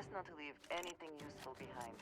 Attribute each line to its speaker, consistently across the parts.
Speaker 1: best not to leave anything useful behind.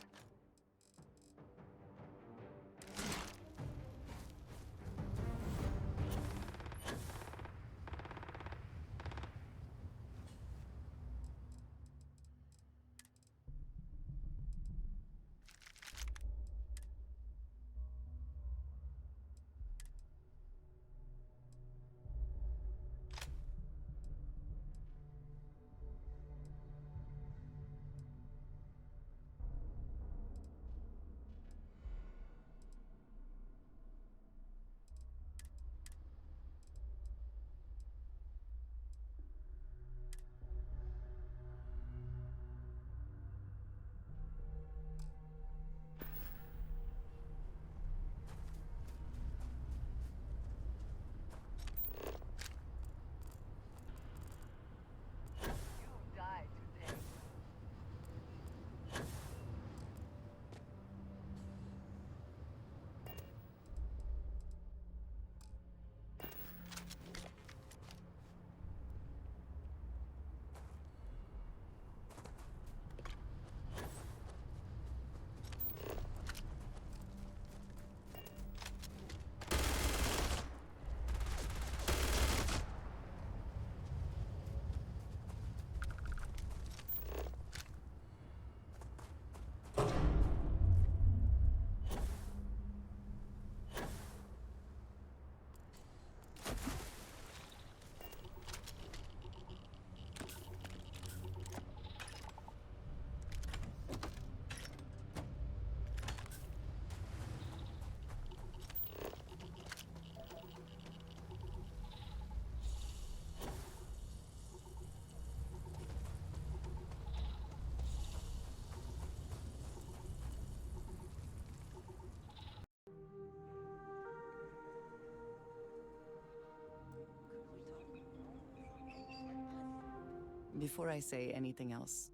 Speaker 2: Before I say anything else,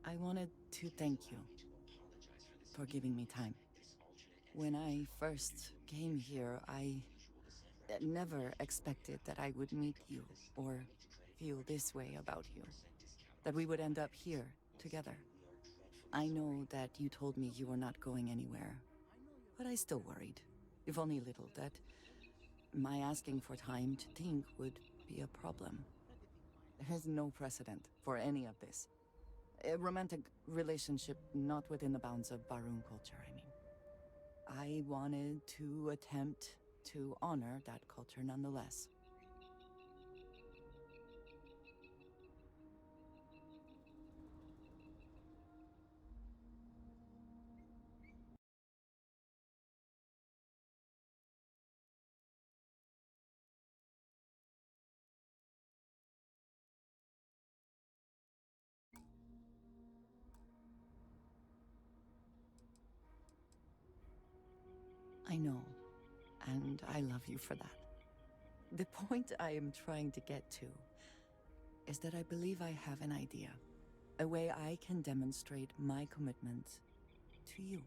Speaker 2: I wanted to thank you for giving me time. When I first came here, I never expected that I would meet you or feel this way about you. That we would end up here together. I know that you told me you were not going anywhere, but I still worried, if only a little, that my asking for time to think would be a problem. There is no precedent for any of this. A romantic relationship not within the bounds of Barun culture, I mean. I wanted to attempt to honor that culture nonetheless. I know, and I love you for that. The point I am trying to get to is that I believe I have an idea. A way I can demonstrate my commitment to you.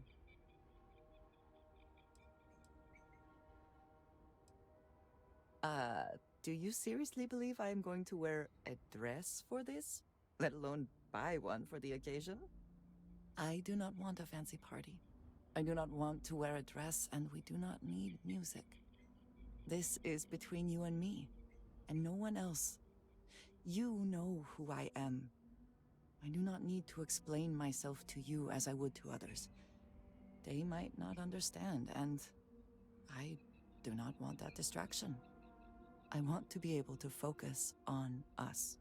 Speaker 2: Do you seriously believe I am going to wear a dress for this? Let alone buy one for the occasion? I do not want a fancy party. I do not want to wear a dress, and we do not need music. This is between you and me, and no one else. You know who I am. I do not need to explain myself to you as I would to others. They might not understand, and I do not want that distraction. I want to be able to focus on us.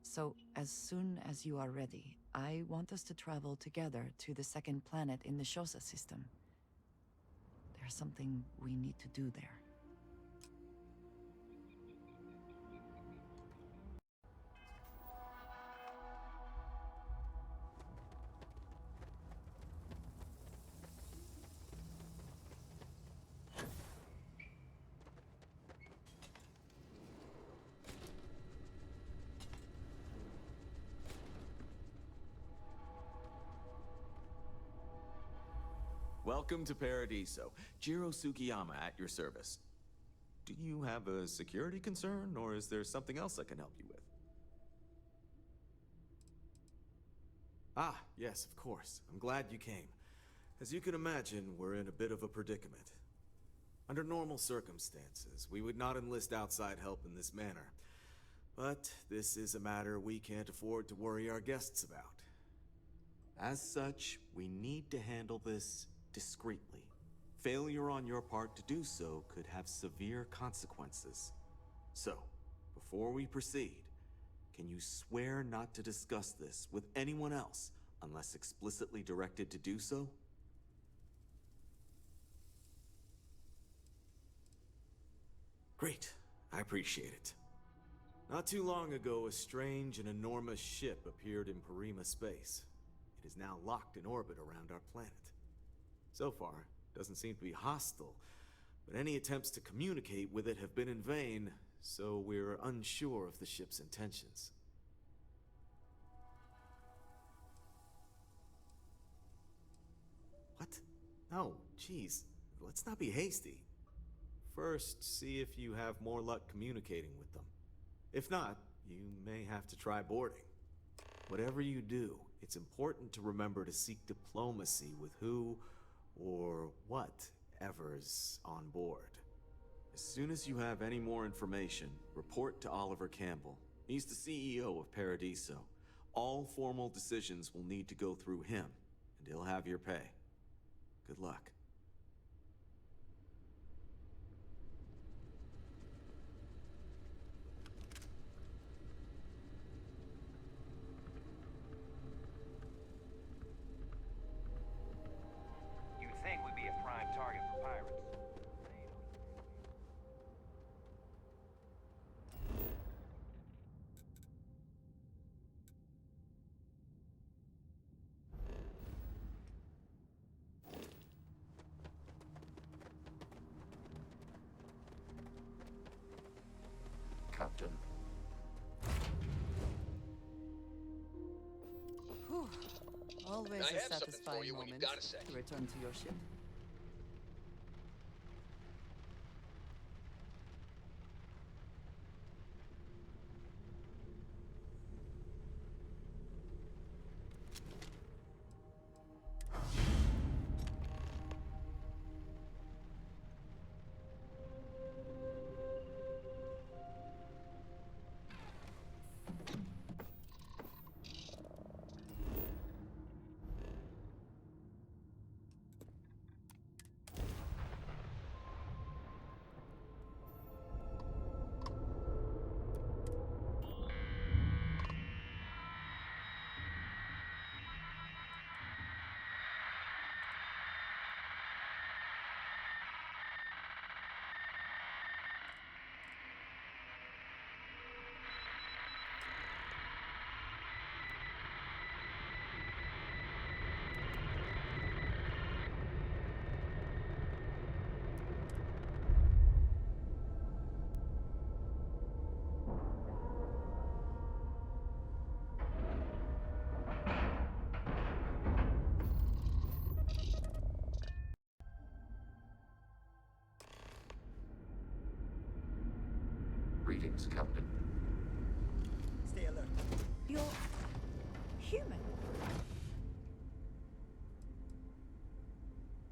Speaker 2: So, as soon as you are ready, I want us to travel together to the second planet in the Shosa system. There's something we need to do there.
Speaker 3: Welcome to Paradiso. Jiro Sugiyama at your service. Do you have a security concern, or is there something else I can help you with? Ah, yes, of course. I'm glad you came. As you can imagine, we're in a bit of a predicament. Under normal circumstances, we would not enlist outside help in this manner. But this is a matter we can't afford to worry our guests about. As such, we need to handle this discreetly. Failure on your part to do so could have severe consequences. So, before we proceed, can you swear not to discuss this with anyone else unless explicitly directed to do so? Great. I appreciate it. Not too long ago, a strange and enormous ship appeared in Parima space. It is now locked in orbit around our planet. So far, it doesn't seem to be hostile, but any attempts to communicate with it have been in vain, so we're unsure of the ship's intentions. What? No, geez. Let's not be hasty. First, see if you have more luck communicating with them. If not, you may have to try boarding. Whatever you do, it's important to remember to seek diplomacy with who or whatever's on board. As soon as you have any more information, report to Oliver Campbell. He's the CEO of Paradiso. All formal decisions will need to go through him, and he'll have your pay. Good luck.
Speaker 4: You'd think we'd be a prime target for pirates.
Speaker 2: Captain. Whew. Always
Speaker 5: I
Speaker 2: a
Speaker 5: have something for
Speaker 2: satisfying
Speaker 5: you when
Speaker 2: moment
Speaker 5: you've got a sec.
Speaker 2: to return to your ship.
Speaker 6: Greetings, Captain.
Speaker 2: Stay alert.
Speaker 7: You're human.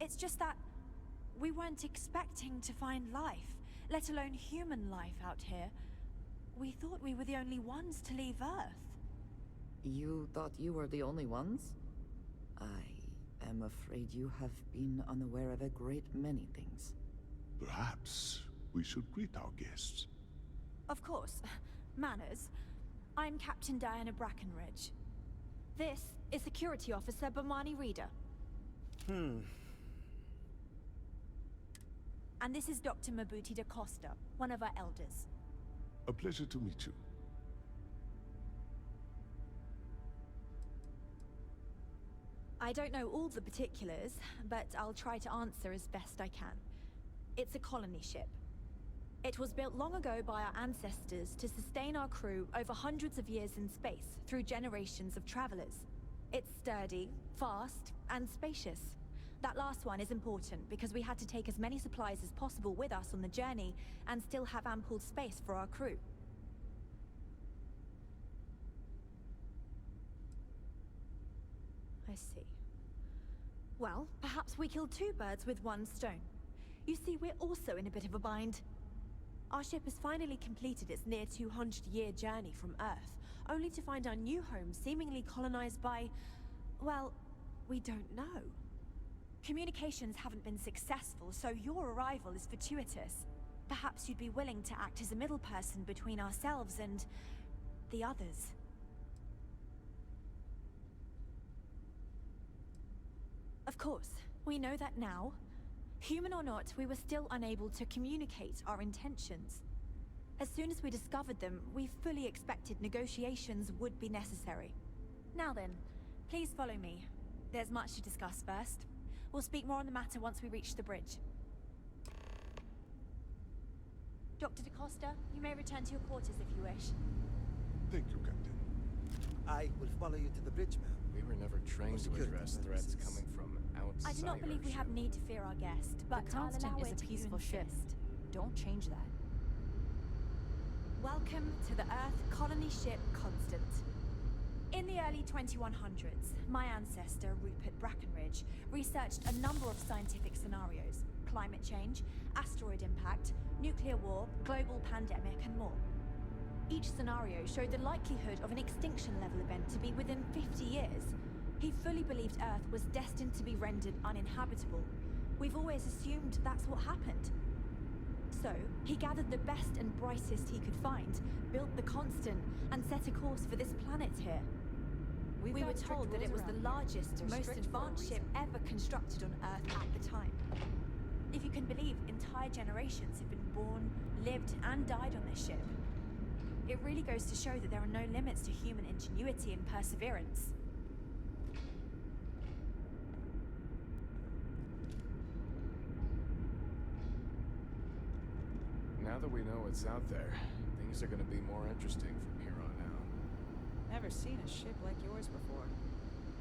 Speaker 7: It's just that we weren't expecting to find life, let alone human life out here. We thought we were the only ones to leave Earth.
Speaker 2: You thought you were the only ones? I am afraid you have been unaware of a great many things.
Speaker 6: Perhaps we should greet our guests.
Speaker 7: Of course. Manners. I'm Captain Diana Brackenridge. This is Security Officer Bomani Reader. And this is Dr. Mabuti da Costa, one of our elders.
Speaker 6: A pleasure to meet you.
Speaker 7: I don't know all the particulars, but I'll try to answer as best I can. It's a colony ship. It was built long ago by our ancestors to sustain our crew over hundreds of years in space through generations of travelers. It's sturdy, fast, and spacious. That last one is important because we had to take as many supplies as possible with us on the journey and still have ample space for our crew. I see. Well, perhaps we kill two birds with one stone. You see, we're also in a bit of a bind. Our ship has finally completed its near 200-year journey from Earth, only to find our new home seemingly colonized by... well, we don't know. Communications haven't been successful, so your arrival is fortuitous. Perhaps you'd be willing to act as a middle person between ourselves and... the others. Of course, we know that now. Human or not, we were still unable to communicate our intentions. As soon as we discovered them, we fully expected negotiations would be necessary. Now then, please follow me. There's much to discuss first. We'll speak more on the matter once we reach the bridge. Dr. DaCosta, you may return to your quarters if you wish.
Speaker 6: Thank you, Captain.
Speaker 5: I will follow you to the bridge, ma'am.
Speaker 8: We were never trained to
Speaker 5: security
Speaker 8: address threats
Speaker 5: purposes.
Speaker 8: coming from outside.
Speaker 7: I do not believe we have need to fear our guest, but
Speaker 9: The
Speaker 7: I'll
Speaker 9: Constant
Speaker 7: allow
Speaker 9: is
Speaker 7: it
Speaker 9: a
Speaker 7: if you
Speaker 9: peaceful ship.
Speaker 7: insist.
Speaker 9: Don't change that.
Speaker 7: Welcome to the Earth colony ship Constant. In the early 2100s, my ancestor, Rupert Brackenridge, researched a number of scientific scenarios: climate change, asteroid impact, nuclear war, global pandemic, and more. Each scenario showed the likelihood of an extinction-level event to be within 50 years. He fully believed Earth was destined to be rendered uninhabitable. We've always assumed that's what happened. So, he gathered the best and brightest he could find, built the Constant, and set a course for this planet here. We were told that it was the largest, most advanced ship ever constructed on Earth at the time. If you can believe, entire generations have been born, lived, and died on this ship. It really goes to show that there are no limits to human ingenuity and perseverance.
Speaker 8: Now that we know what's out there, things are gonna be more interesting from here on out.
Speaker 9: Never seen a ship like yours before.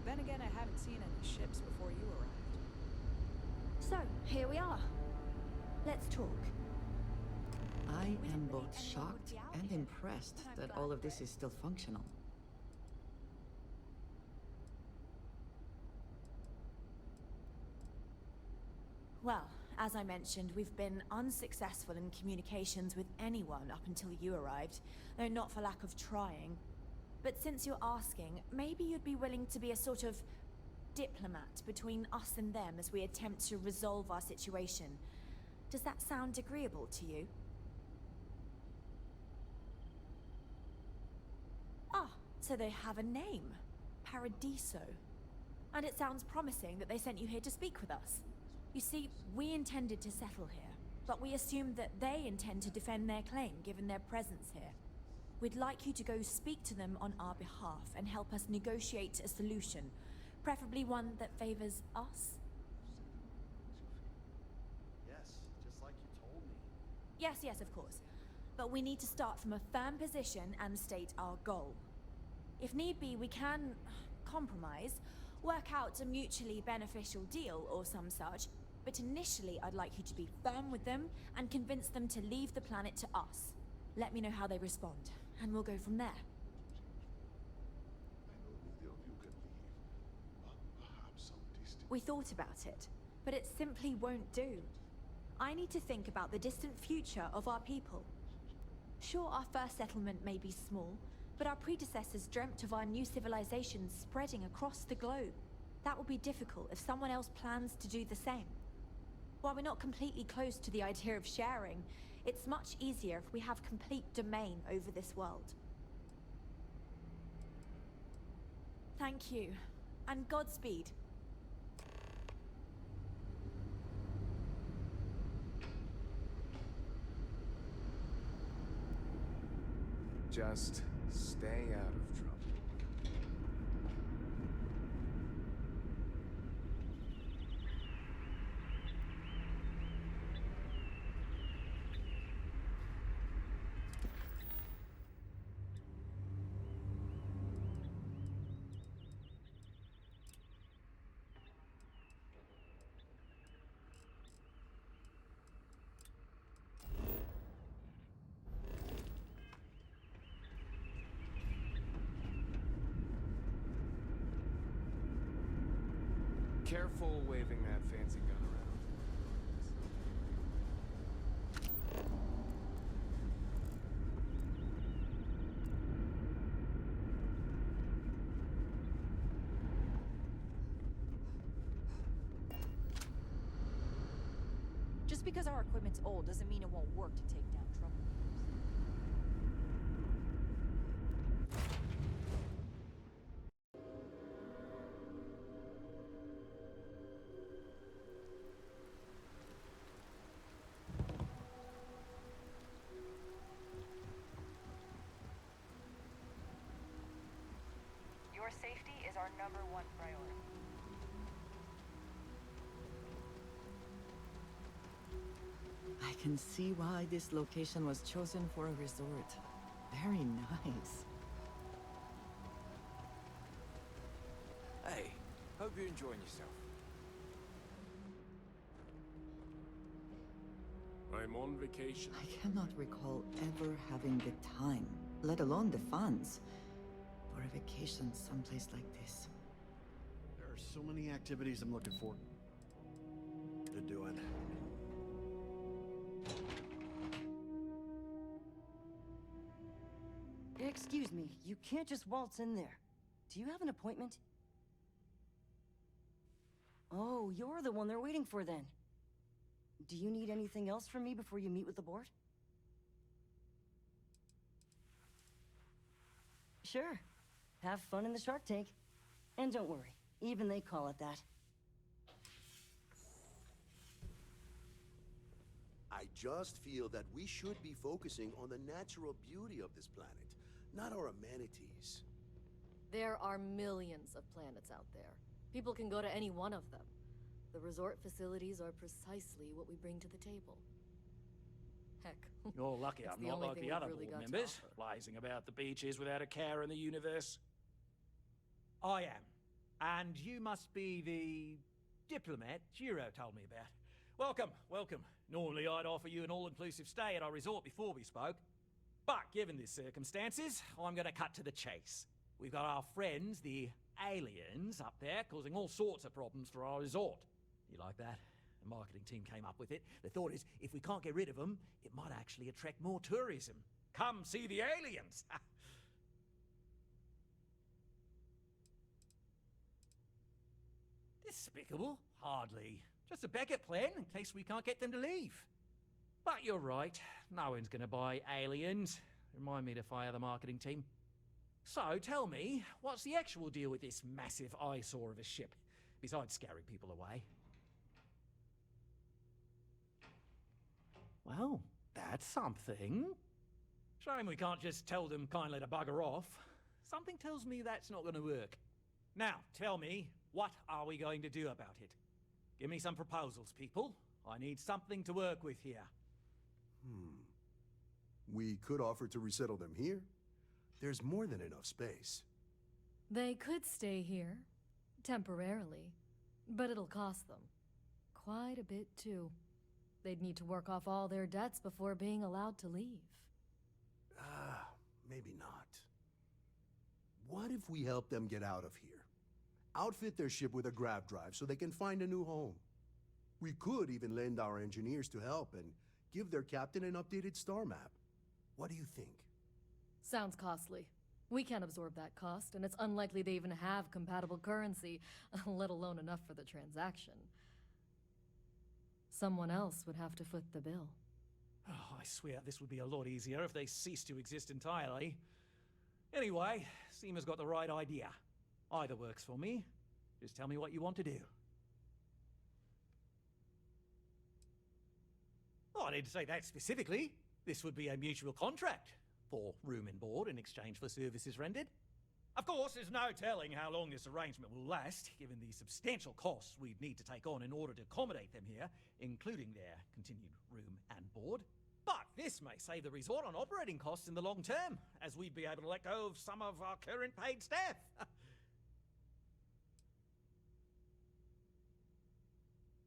Speaker 9: Then again, I haven't seen any ships before you arrived.
Speaker 7: So, here we are. Let's talk.
Speaker 2: I am both shocked and impressed that all of this is still functional.
Speaker 7: Well, as I mentioned, we've been unsuccessful in communications with anyone up until you arrived, though not for lack of trying. But since you're asking, maybe you'd be willing to be a sort of diplomat between us and them as we attempt to resolve our situation. Does that sound agreeable to you? Ah, so they have a name. Paradiso. And it sounds promising that they sent you here to speak with us. You see, we intended to settle here, but we assumed that they intend to defend their claim given their presence here. We'd like you to go speak to them on our behalf and help us negotiate a solution, preferably one that favors us.
Speaker 5: Yes, just like you told me.
Speaker 7: Yes, of course. But we need to start from a firm position and state our goal. If need be, we can compromise, work out a mutually beneficial deal or some such, but initially I'd like you to be firm with them and convince them to leave the planet to us. Let me know how they respond, and we'll go from there.
Speaker 6: I know neither of you can leave, but perhaps some distant...
Speaker 7: We thought about it, but it simply won't do. I need to think about the distant future of our people. Sure, our first settlement may be small, but our predecessors dreamt of our new civilization spreading across the globe. That will be difficult if someone else plans to do the same. While we're not completely close to the idea of sharing, it's much easier if we have complete domain over this world. Thank you, and Godspeed.
Speaker 8: Just stay out of trouble. careful waving that fancy gun around.
Speaker 9: Just because our equipment's old doesn't mean it won't work to take down troublemakers.
Speaker 1: Your safety is our #1 priority.
Speaker 2: I can see why this location was chosen for a resort. Very nice.
Speaker 4: Hey, hope you're enjoying yourself.
Speaker 8: I'm on vacation.
Speaker 2: I cannot recall ever having the time, let alone the funds, for a vacation someplace like this.
Speaker 5: There are so many activities I'm looking forward to doing.
Speaker 10: Excuse me, you can't just waltz in there. Do you have an appointment? Oh, you're the one they're waiting for then. Do you need anything else from me before you meet with the board? Sure. Have fun in the Shark Tank. And don't worry, even they call it that.
Speaker 11: I just feel that we should be focusing on the natural beauty of this planet, not our amenities.
Speaker 12: There are millions of planets out there. People can go to any one of them. The resort facilities are precisely what we bring to the table. Heck,
Speaker 13: You're lucky
Speaker 12: it's
Speaker 13: I'm
Speaker 12: the
Speaker 13: not
Speaker 12: only
Speaker 13: like
Speaker 12: thing
Speaker 13: the
Speaker 12: we've
Speaker 13: other
Speaker 12: really
Speaker 13: board
Speaker 12: got to
Speaker 13: members,
Speaker 12: offer.
Speaker 13: lazing about the beaches without a care in the universe.
Speaker 14: I am. And you must be the diplomat Jiro told me about. Welcome, welcome. Normally I'd offer you an all-inclusive stay at our resort before we spoke. But given the circumstances, I'm going to cut to the chase. We've got our friends, the aliens, up there causing all sorts of problems for our resort. You like that? The marketing team came up with it. The thought is, if we can't get rid of them, it might actually attract more tourism. Come see the aliens! Despicable? Hardly. Just a backup plan in case we can't get them to leave. But you're right, no one's gonna buy aliens. Remind me to fire the marketing team. So tell me, what's the actual deal with this massive eyesore of a ship, besides scaring people away? Well, that's something. Shame we can't just tell them kindly to bugger off. Something tells me that's not gonna work. Now, tell me, what are we going to do about it? Give me some proposals, people. I need something to work with here.
Speaker 11: We could offer to resettle them here. There's more than enough space.
Speaker 12: They could stay here, temporarily, but it'll cost them. Quite a bit, too. They'd need to work off all their debts before being allowed to leave.
Speaker 11: Maybe not. What if we help them get out of here? Outfit their ship with a grav drive so they can find a new home. We could even lend our engineers to help and give their captain an updated star map. What do you think?
Speaker 12: Sounds costly. We can't absorb that cost, and it's unlikely they even have compatible currency, let alone enough for the transaction. Someone else would have to foot the bill.
Speaker 14: Oh, I swear this would be a lot easier if they ceased to exist entirely. Anyway, Seema's got the right idea. Either works for me. Just tell me what you want to do. Oh, I didn't say that specifically. This would be a mutual contract for room and board in exchange for services rendered. Of course, there's no telling how long this arrangement will last, given the substantial costs we'd need to take on in order to accommodate them here, including their continued room and board. But this may save the resort on operating costs in the long term, as we'd be able to let go of some of our current paid staff.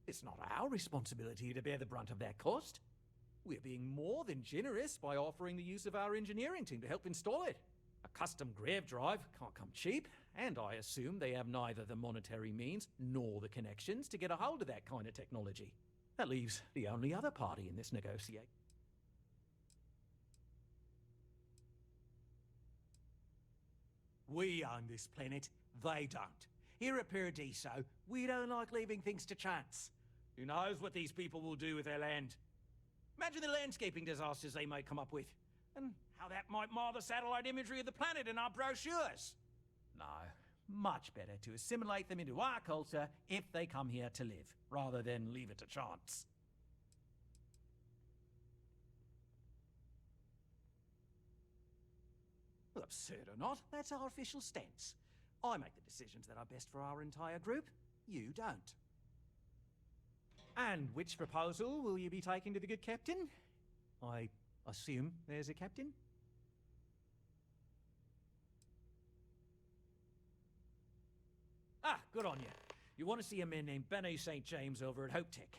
Speaker 14: It's not our responsibility to bear the brunt of that cost. We're being more than generous by offering the use of our engineering team to help install it. A custom grav drive can't come cheap, And I assume they have neither the monetary means nor the connections to get a hold of that kind of technology. That leaves the only other party in this negotiation. We own this planet, they don't. Here at Paradiso, we don't like leaving things to chance. Who knows what these people will do with their land? Imagine the landscaping disasters they may come up with, and how that might mar the satellite imagery of the planet in our brochures. No, much better to assimilate them into our culture if they come here to live, rather than leave it to chance. Well, absurd or not, that's our official stance. I make the decisions that are best for our entire group. You don't. And which proposal will you be taking to the good captain? I assume there's a captain? Ah, good on you. You want to see a man named Benny St. James over at Hope Tech.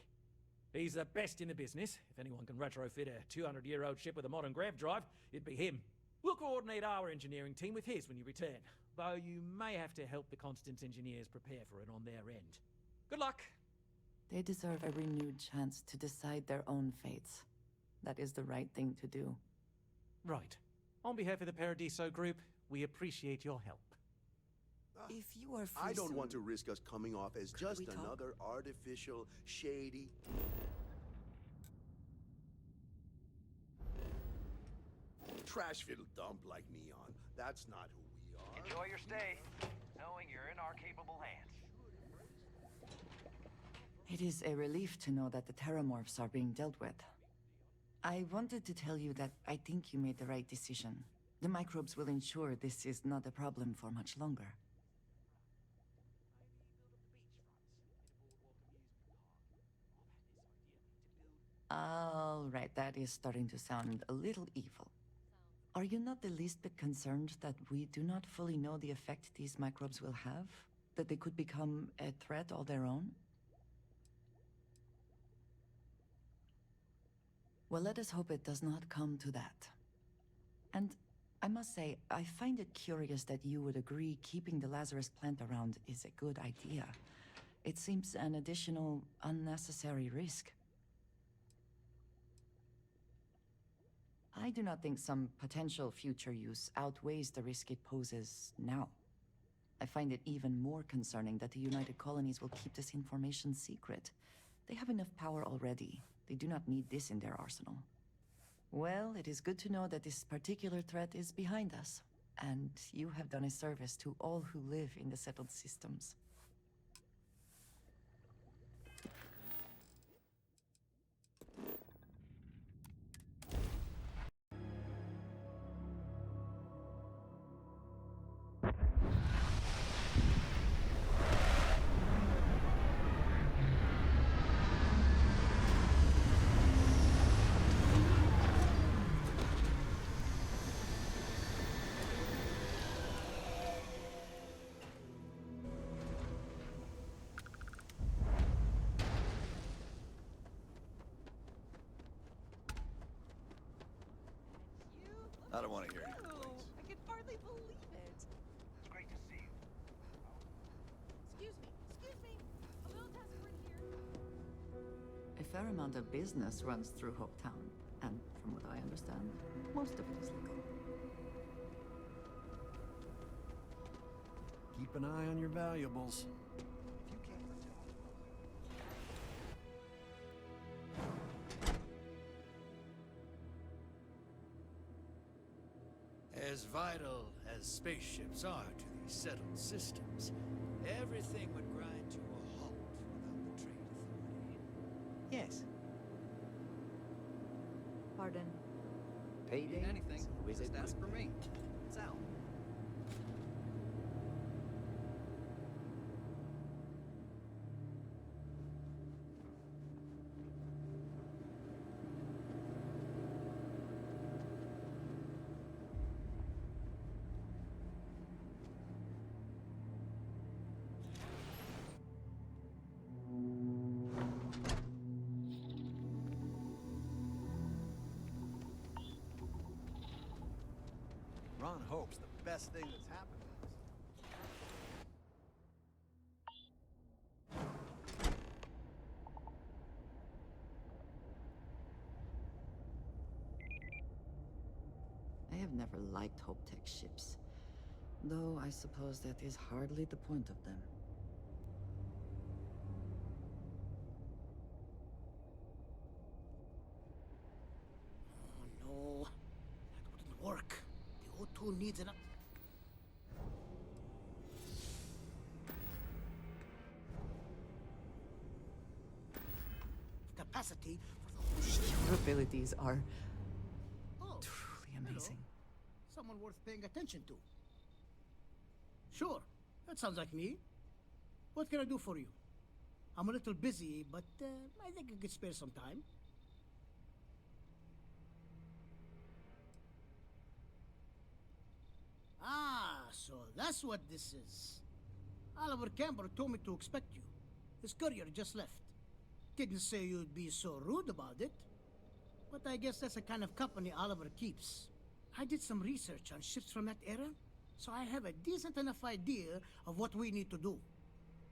Speaker 14: He's the best in the business. If anyone can retrofit a 200-year-old ship with a modern grav drive, it'd be him. We'll coordinate our engineering team with his when you return, though you may have to help the Constance engineers prepare for it on their end. Good luck!
Speaker 2: They deserve a renewed chance to decide their own fates. That is the right thing to do.
Speaker 14: Right. On behalf of the Paradiso Group, we appreciate your help.
Speaker 2: If you are free
Speaker 11: I don't
Speaker 2: soon,
Speaker 11: want to risk us coming off as just
Speaker 2: we talk?
Speaker 11: another artificial, shady... Trashville dump like Neon. That's not who we are.
Speaker 4: Enjoy your stay, knowing you're in our capable hands.
Speaker 2: It is a relief to know that the terramorphs are being dealt with. I wanted to tell you that I think you made the right decision. The microbes will ensure this is not a problem for much longer. All right, that is starting to sound a little evil. Are you not the least bit concerned that we do not fully know the effect these microbes will have? That they could become a threat all their own? Well, let us hope it does not come to that. And I must say, I find it curious that you would agree keeping the Lazarus plant around is a good idea. It seems an additional, unnecessary risk. I do not think some potential future use outweighs the risk it poses now. I find it even more concerning that the United Colonies will keep this information secret. They have enough power already. They do not need this in their arsenal. Well, it is good to know that this particular threat is behind us, and you have done a service to all who live in the settled systems.
Speaker 4: I don't want to hear any complaints.
Speaker 9: I can hardly believe it.
Speaker 4: It's great to see you.
Speaker 9: Excuse me. A little desperate here.
Speaker 2: A fair amount of business runs through Hopetown, and from what I understand, most of it is legal.
Speaker 5: Keep an eye on your valuables.
Speaker 15: As vital as spaceships are to these settled systems, everything would grind to a halt without the Trade Authority.
Speaker 4: Yes.
Speaker 7: Pardon.
Speaker 4: Payday? Anything. Just ask for me. Sal.
Speaker 5: Ron hopes the best thing that's happened to us.
Speaker 2: have never liked Hope-Tech ships. Though I suppose that is hardly the point of them.
Speaker 16: Oh no, that wouldn't work. The O2 needs an... capacity for the whole ship.
Speaker 2: Your abilities are
Speaker 16: Oh,
Speaker 2: truly
Speaker 16: hello.
Speaker 2: amazing.
Speaker 16: Someone worth paying attention to. Sure, that sounds like me. What can I do for you? I'm a little busy, but I think I could spare some time. Ah, so that's what this is. Oliver Campbell told me to expect you. His courier just left. Didn't say you'd be so rude about it. But I guess that's the kind of company Oliver keeps. I did some research on ships from that era, so I have a decent enough idea of what we need to do.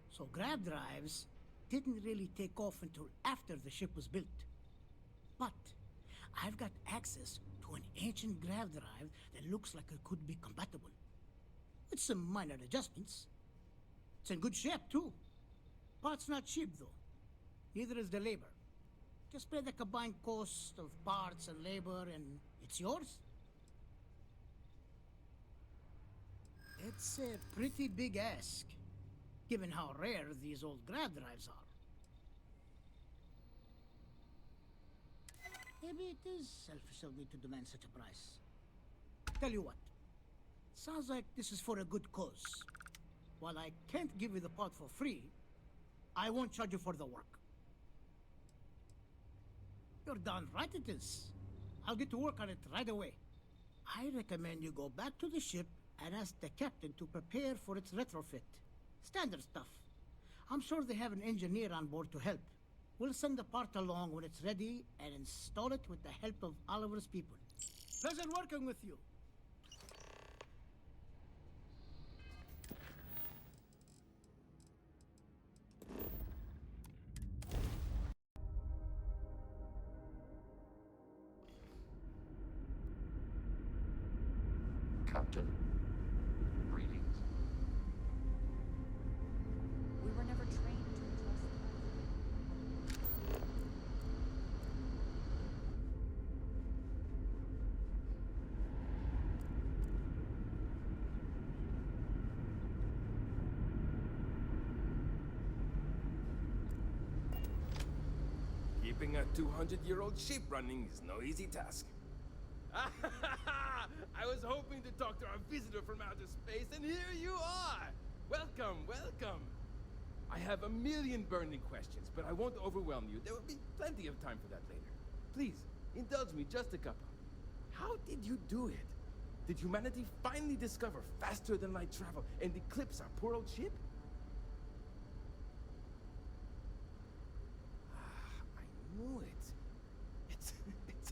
Speaker 16: So grav drives didn't really take off until after the ship was built. But I've got access to an ancient grav drive that looks like it could be compatible. With some minor adjustments. It's in good shape, too. Parts not cheap, though. Neither is the labor. Just pay the combined cost of parts and labor, and it's yours. It's a pretty big ask, given how rare these old grav drives are. Maybe it is selfish of me to demand such a price. Tell you what, sounds like this is for a good cause. While I can't give you the part for free, I won't charge you for the work. You're darn right it is. I'll get to work on it right away. I recommend you go back to the ship and ask the captain to prepare for its retrofit. Standard stuff. I'm sure they have an engineer on board to help. We'll send the part along when it's ready and install it with the help of Oliver's people. Pleasure working with you.
Speaker 17: Captain, greetings.
Speaker 9: We were never trained to trust.
Speaker 18: Keeping a 200-year-old ship running is no easy task. I was hoping to talk to our visitor from outer space, and here you are! Welcome, welcome! I have a million burning questions, but I won't overwhelm you. There will be plenty of time for that later. Please, indulge me just a couple. How did you do it? Did humanity finally discover faster-than-light travel and eclipse our poor old ship? I knew it. It's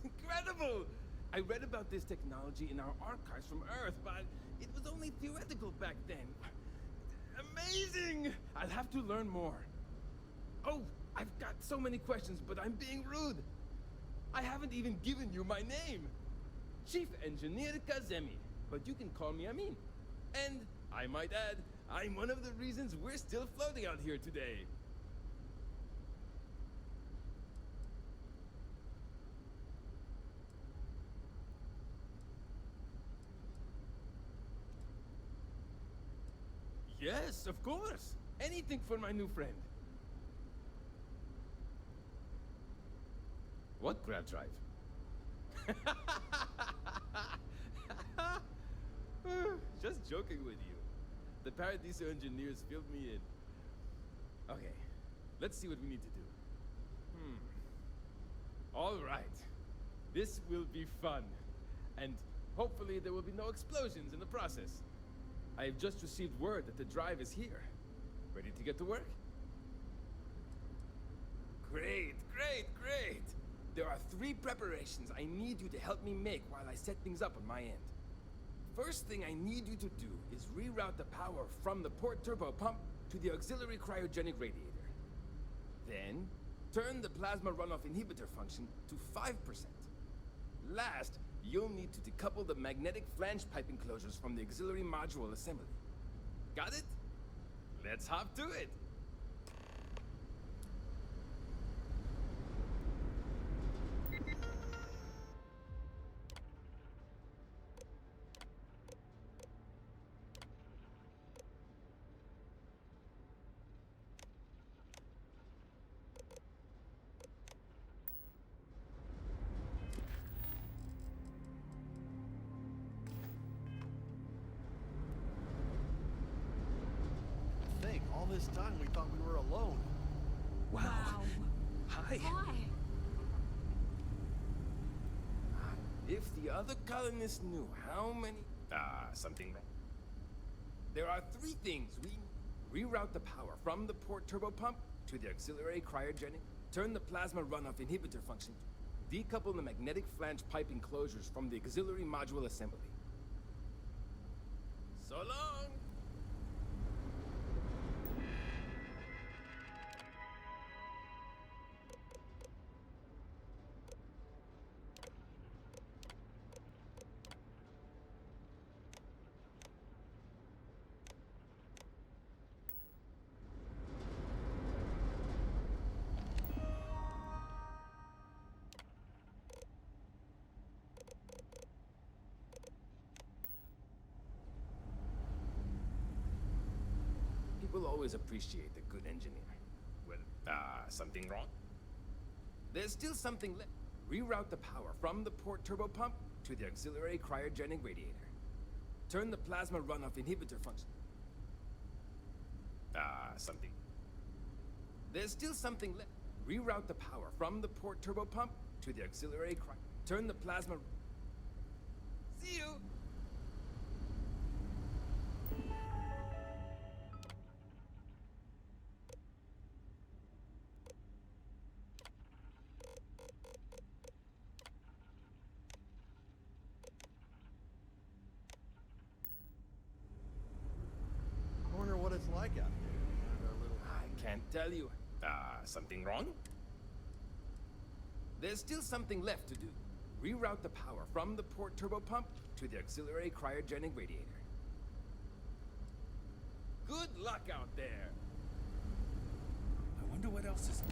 Speaker 18: incredible! I read about this technology in our archives from Earth, but it was only theoretical back then. Amazing! I'll have to learn more. Oh, I've got so many questions, but I'm being rude. I haven't even given you my name. Chief Engineer Kazemi, but you can call me Amin. And, I might add, I'm one of the reasons we're still floating out here today. Yes, of course. Anything for my new friend. What grab drive? Just joking with you. The Paradiso engineers filled me in. Okay, let's see what we need to do. All right. This will be fun. And hopefully there will be no explosions in the process. I have just received word that the drive is here. Ready to get to work? Great, great, great! There are 3 preparations I need you to help me make while I set things up on my end. First thing I need you to do is reroute the power from the port turbo pump to the auxiliary cryogenic radiator. Then, turn the plasma runoff inhibitor function to 5%. Last, you'll need to decouple the magnetic flange pipe enclosures from the auxiliary module assembly. Got it? Let's hop to it!
Speaker 5: All this time we thought we were alone.
Speaker 18: Wow. Hi. If the other colonists knew how many... something... There are 3 things we... Reroute the power from the port turbopump to the auxiliary cryogenic. Turn the plasma runoff inhibitor function. Decouple the magnetic flange pipe enclosures from the auxiliary module assembly. So long! People always appreciate a good engineer. Well, something wrong? There's still something left. Reroute the power from the port turbopump to the auxiliary cryogenic radiator. Turn the plasma runoff inhibitor function. Something. There's still something left. Reroute the power from the port turbopump to the auxiliary Turn the plasma... See you!
Speaker 5: I wonder what it's like out here.
Speaker 18: I can't tell you. Something wrong? There's still something left to do. Reroute the power from the port turbopump to the auxiliary cryogenic radiator. Good luck out there! I wonder what else is...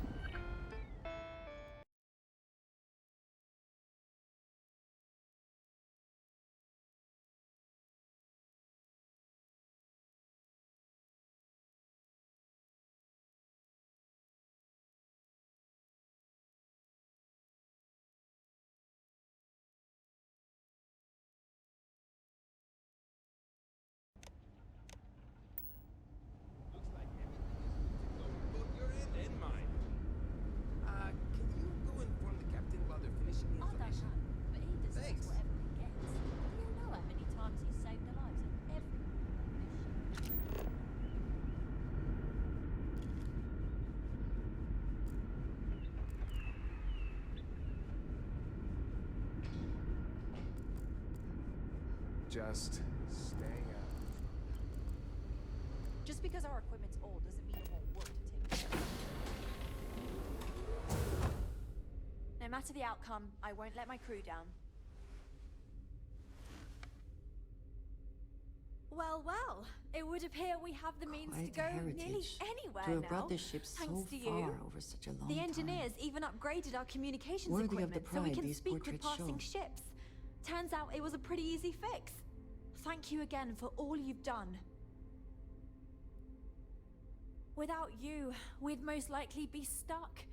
Speaker 8: Just staying out.
Speaker 1: Just because our equipment's old doesn't mean it won't work to take care of. No matter the outcome, I won't let my crew down. Well, it would appear we have the means to go nearly anywhere
Speaker 10: to have
Speaker 1: now.
Speaker 10: brought this ship
Speaker 1: thanks
Speaker 10: so
Speaker 1: to
Speaker 10: far
Speaker 1: you.
Speaker 10: over such a long
Speaker 1: The
Speaker 10: time.
Speaker 1: engineers even upgraded our communications
Speaker 10: Worthy of the
Speaker 1: equipment so we
Speaker 10: pride
Speaker 1: can
Speaker 10: these
Speaker 1: speak with
Speaker 10: portraits
Speaker 1: passing
Speaker 10: show.
Speaker 1: ships. Turns out it was a pretty easy fix. Thank you again for all you've done. Without you, we'd most likely be stuck.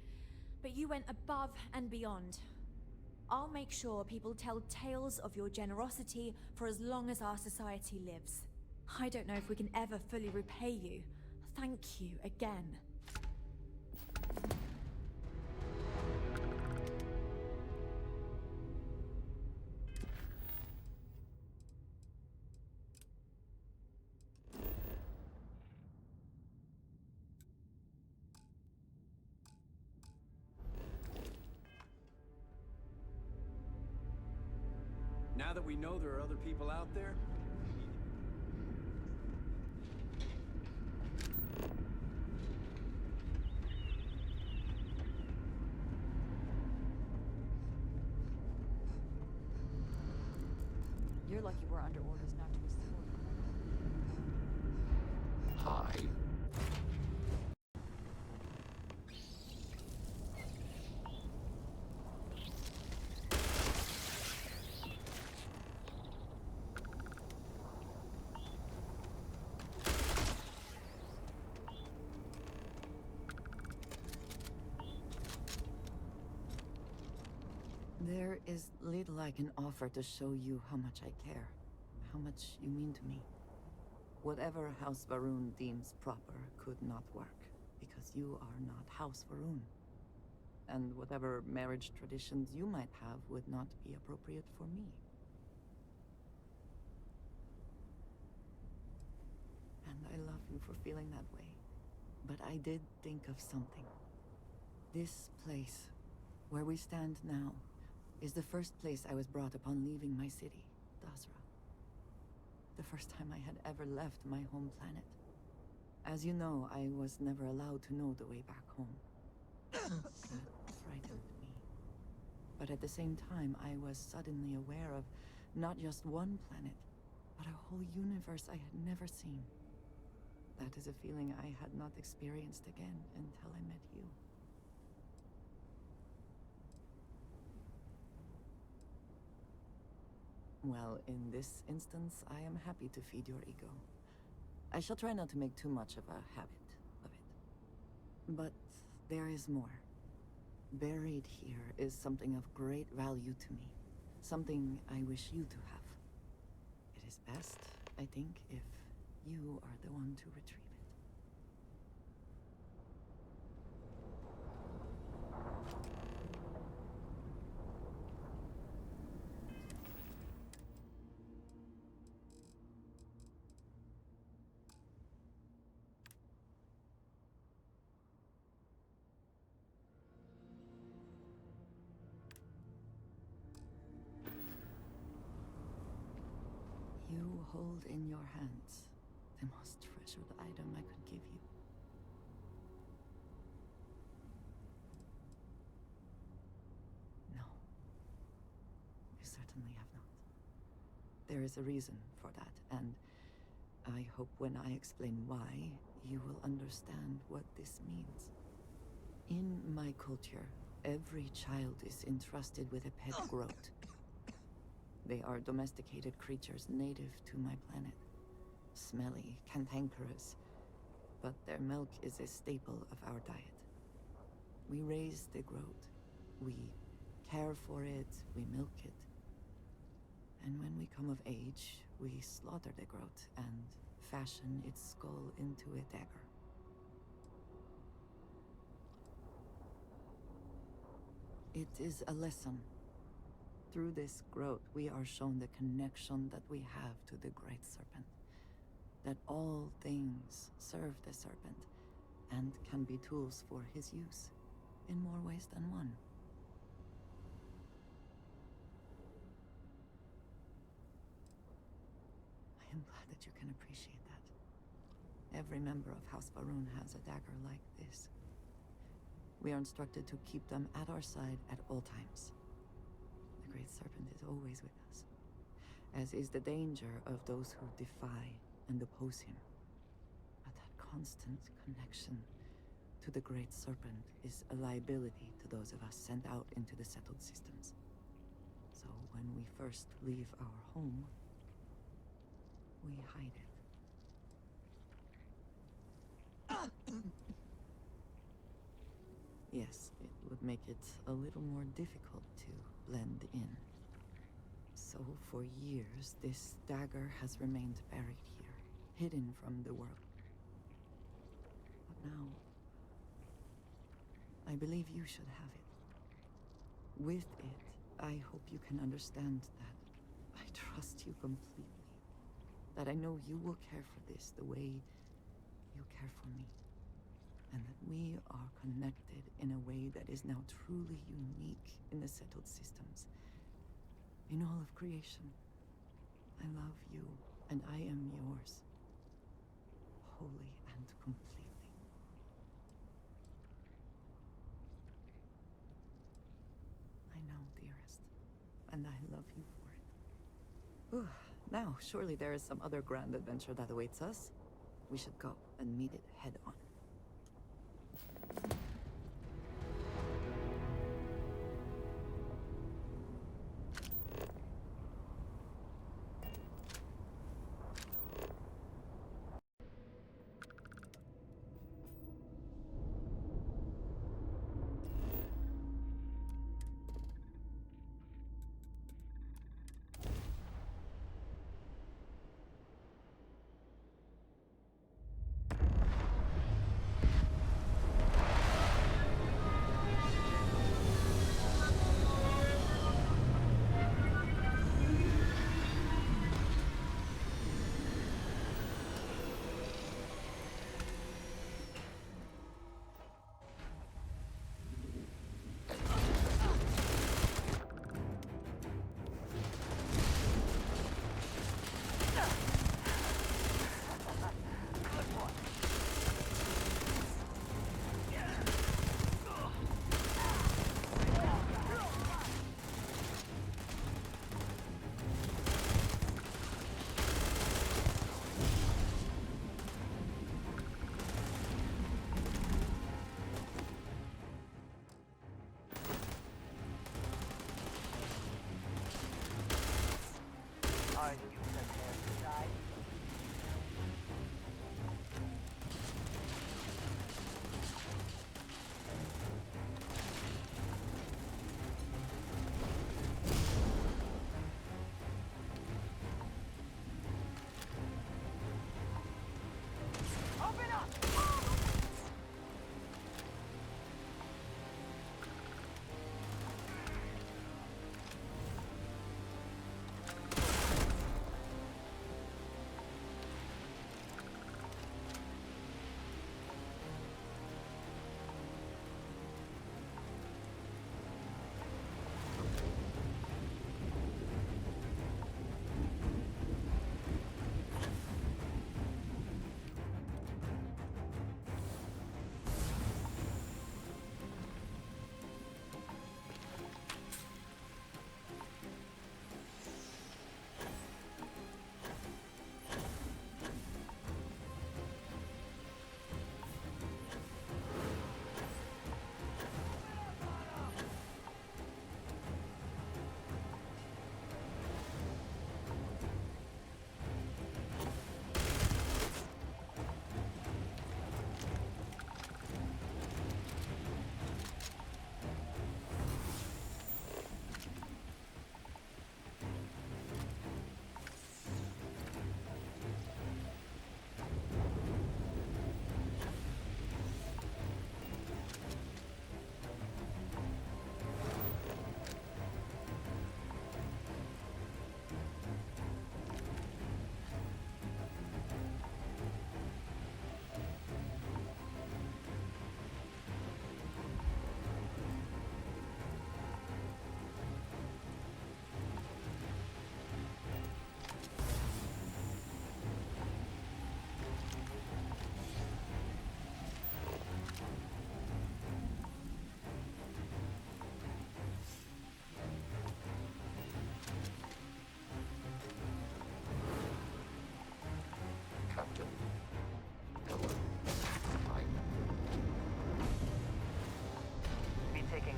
Speaker 1: But you went above and beyond. I'll make sure people tell tales of your generosity for as long as our society lives. I don't know if we can ever fully repay you. Thank you again.
Speaker 19: Now that we know there are other people out there,
Speaker 9: You're lucky we're under orders not to assault.
Speaker 17: Hi.
Speaker 2: There is little I can offer to show you how much I care, how much you mean to me. Whatever House Varun deems proper could not work, because you are not House Varun. And whatever marriage traditions you might have would not be appropriate for me. And I love you for feeling that way. But I did think of something. This place, where we stand now, is the first place I was brought upon leaving my city, Dasra. The first time I had ever left my home planet. As you know, I was never allowed to know the way back home. That frightened me. But at the same time, I was suddenly aware of not just one planet, but a whole universe I had never seen. That is a feeling I had not experienced again until I met you. Well, in this instance, I am happy to feed your ego. I shall try not to make too much of a habit of it. But there is more. Buried here is something of great value to me. Something I wish you to have. It is best, I think, if you are the one to retrieve it. You hold in your hands the most treasured item I could give you. No. You certainly have not. There is a reason for that, and I hope when I explain why, you will understand what this means. In my culture, every child is entrusted with a pet groat. They are domesticated creatures native to my planet. Smelly, cantankerous, but their milk is a staple of our diet. We raise the groat. We care for it, we milk it. And when we come of age, we slaughter the groat and fashion its skull into a dagger. It is a lesson. Through this growth, we are shown the connection that we have to the Great Serpent. That all things serve the Serpent, and can be tools for his use, in more ways than one. I am glad that you can appreciate that. Every member of House Varun has a dagger like this. We are instructed to keep them at our side at all times. The Great Serpent is always with us, as is the danger of those who defy and oppose him. But that constant connection to the Great Serpent is a liability to those of us sent out into the settled systems. So when we first leave our home, we hide it. Yes, it would make it a little more difficult to blend in. So for years, this dagger has remained buried here, hidden from the world. But now, I believe you should have it. With it, I hope you can understand that I trust you completely. That I know you will care for this the way you care for me. And that we are connected in a way that is now truly unique in the settled systems. In all of creation. I love you, and I am yours. Wholly and completely. I know, dearest. And I love you for it. Now, surely there is some other grand adventure that awaits us. We should go and meet it head on.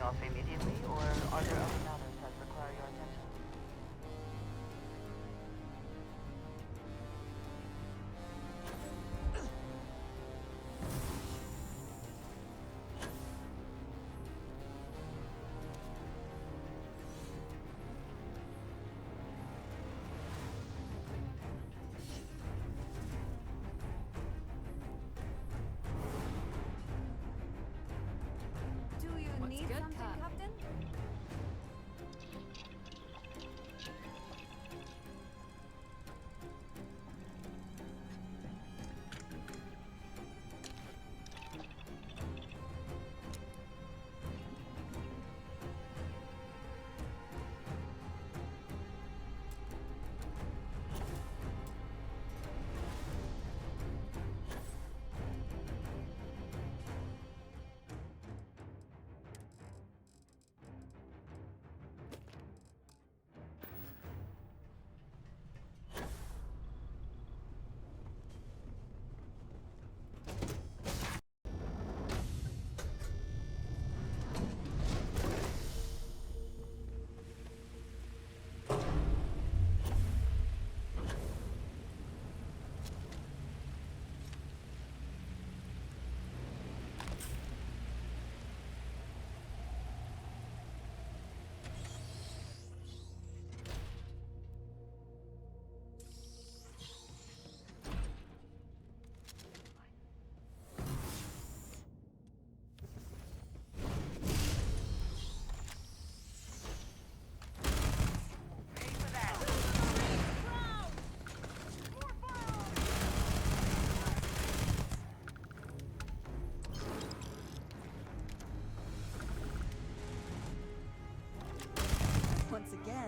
Speaker 20: Off immediately, or are there other matters that require your attention?
Speaker 1: Do you need
Speaker 12: good,
Speaker 1: something,
Speaker 12: Cap?
Speaker 1: Captain?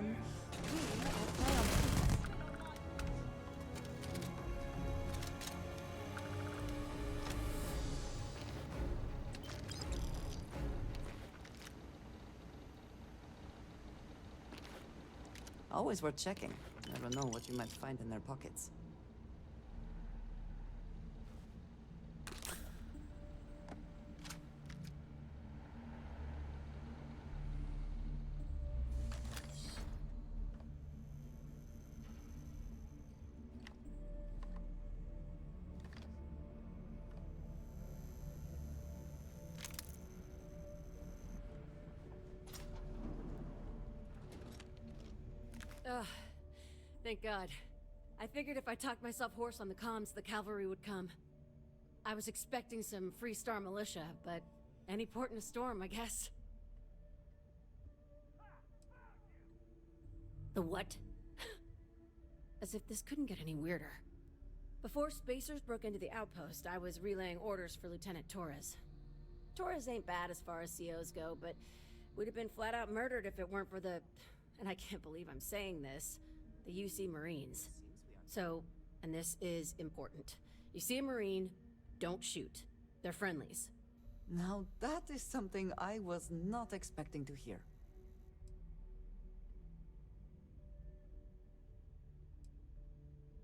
Speaker 2: then we will play on this. Always worth checking. Never know what you might find in their pockets.
Speaker 21: Ugh. Thank God. I figured if I talked myself hoarse on the comms, the cavalry would come. I was expecting some Freestar militia, but any port in a storm, I guess. The what? As if this couldn't get any weirder. Before Spacers broke into the outpost, I was relaying orders for Lieutenant Torres. Torres ain't bad as far as COs go, but we'd have been flat out murdered if it weren't for the... and I can't believe I'm saying this, the UC Marines. So, and this is important. You see a Marine, don't shoot. They're friendlies.
Speaker 2: Now that is something I was not expecting to hear.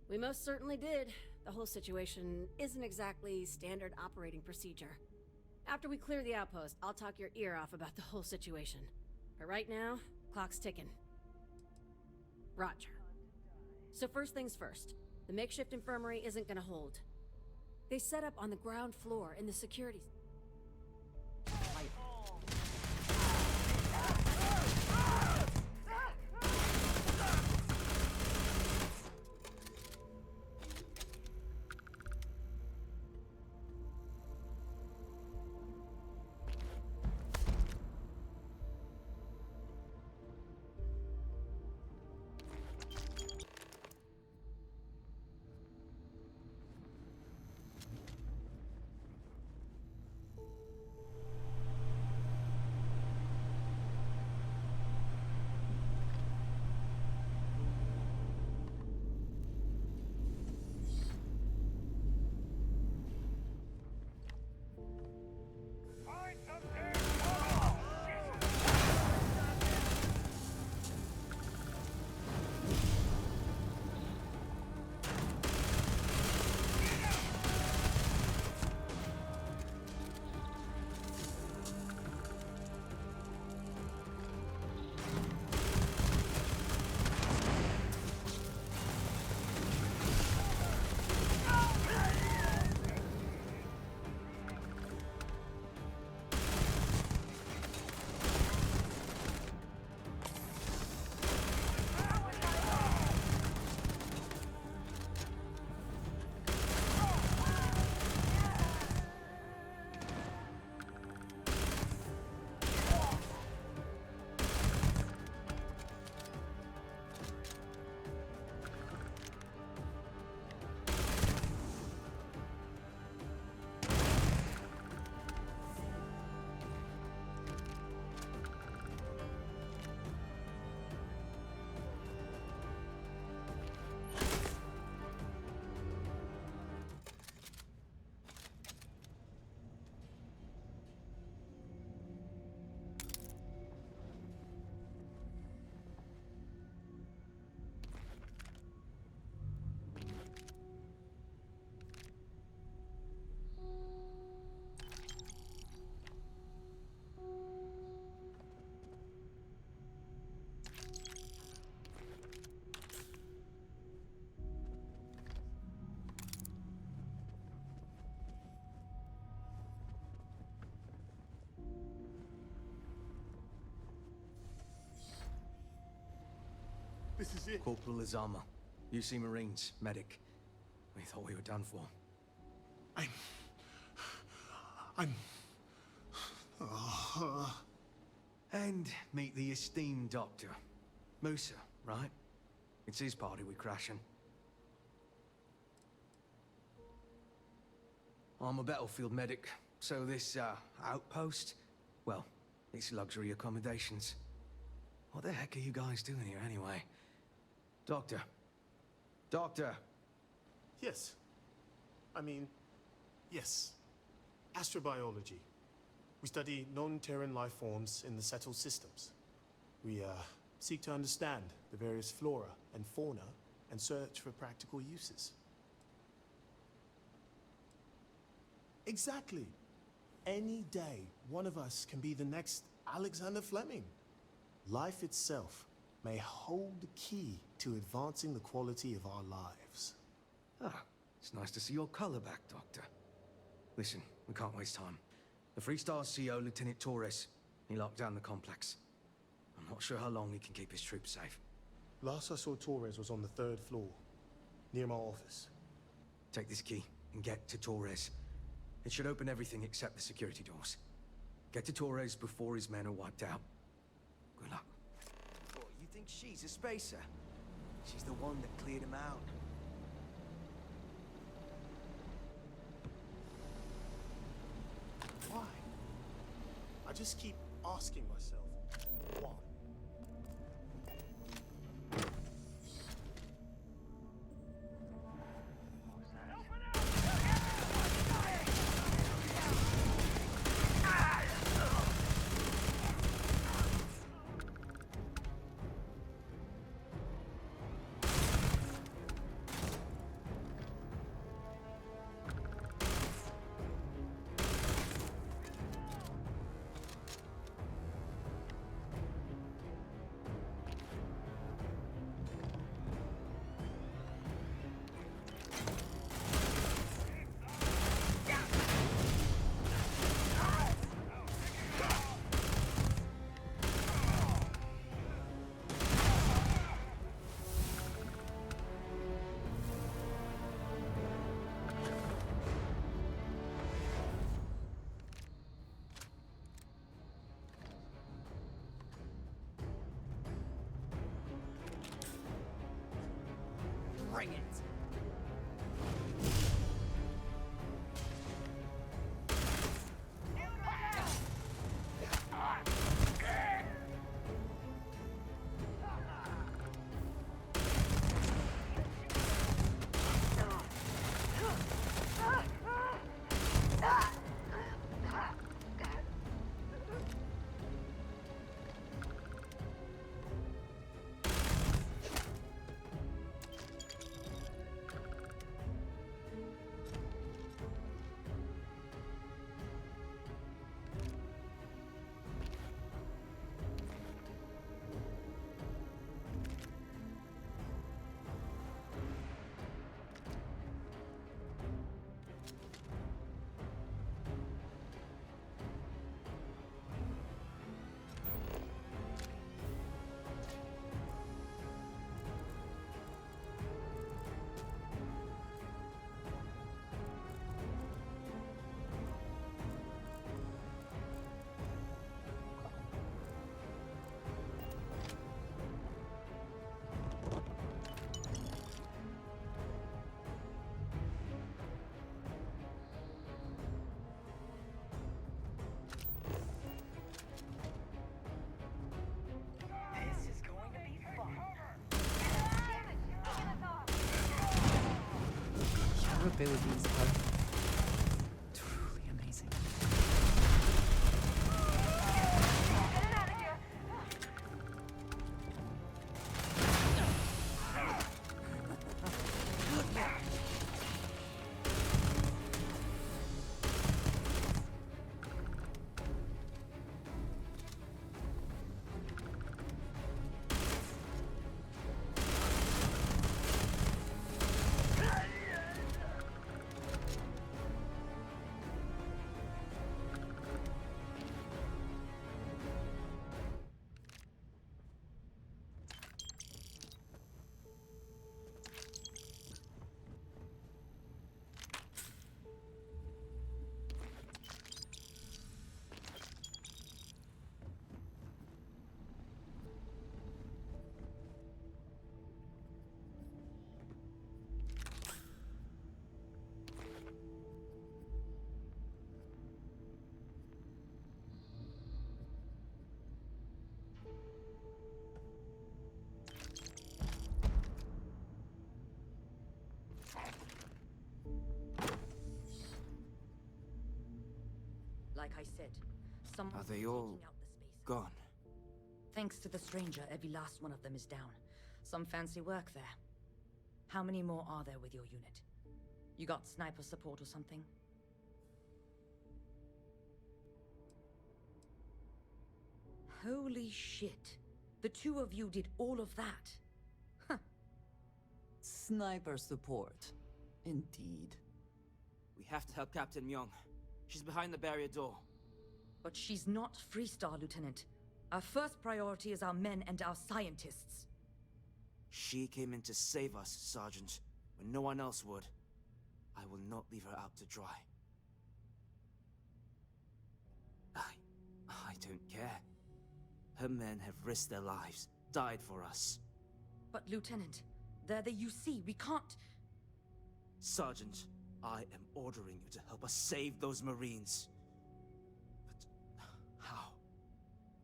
Speaker 21: We most certainly did. The whole situation isn't exactly standard operating procedure. After we clear the outpost, I'll talk your ear off about the whole situation. But right now, clock's ticking. Roger. So first things first, the makeshift infirmary isn't gonna hold. They set up on the ground floor in the security...
Speaker 5: This is it.
Speaker 15: Corporal Izama, UC Marines, medic. We thought we were done for. And meet the esteemed doctor. Musa, right? It's his party we're crashing. I'm a battlefield medic, so this, outpost, well, it's luxury accommodations.
Speaker 3: What the heck are you guys doing here anyway? Doctor. Doctor!
Speaker 22: Yes. Yes. Astrobiology. We study non-Terran life forms in the settled systems. We, seek to understand the various flora and fauna and search for practical uses. Exactly. Any day, one of us can be the next Alexander Fleming. Life itself may hold the key to advancing the quality of our lives.
Speaker 3: Ah, it's nice to see your color back, Doctor. Listen, we can't waste time. The Free Star's CO, Lieutenant Torres, he locked down the complex. I'm not sure how long he can keep his troops safe.
Speaker 22: Last I saw Torres was on the 3rd floor, near my office.
Speaker 3: Take this key and get to Torres. It should open everything except the security doors. Get to Torres before his men are wiped out. Good luck.
Speaker 23: Oh, you think she's a spacer? She's the one that cleared him out.
Speaker 22: Why? I just keep asking myself, why?
Speaker 23: Bring it!
Speaker 2: Abilities are truly amazing.
Speaker 10: like I said. Someone's
Speaker 6: Are they all
Speaker 10: taking out the space.
Speaker 6: gone?
Speaker 10: Thanks to the stranger, every last one of them is down. Some fancy work there. How many more are there with your unit? You got sniper support or something? Holy shit. The two of you did all of that. Huh.
Speaker 2: Sniper support. Indeed.
Speaker 6: We have to help Captain Myung. She's behind the barrier door.
Speaker 10: But she's not Freestar, Lieutenant. Our first priority is our men and our scientists.
Speaker 6: She came in to save us, Sergeant, when no one else would. I will not leave her out to dry. I don't care. Her men have risked their lives, died for us.
Speaker 10: But Lieutenant, they're the UC. We can't...
Speaker 6: Sergeant, I am ordering you to help us save those Marines. But how?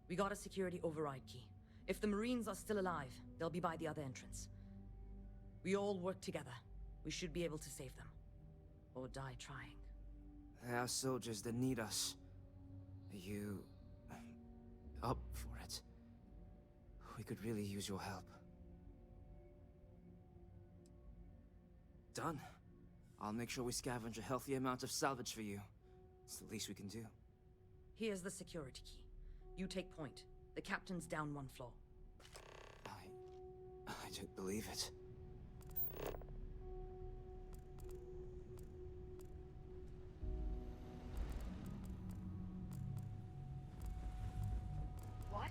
Speaker 10: We got a security override key. If the Marines are still alive, they'll be by the other entrance. We all work together. We should be able to save them. Or die trying.
Speaker 6: There are soldiers that need us. Are you... up for it? We could really use your help. Done. I'll make sure we scavenge a healthy amount of salvage for you. It's the least we can do.
Speaker 10: Here's the security key. You take point. The captain's down one floor.
Speaker 6: I don't believe it.
Speaker 20: What?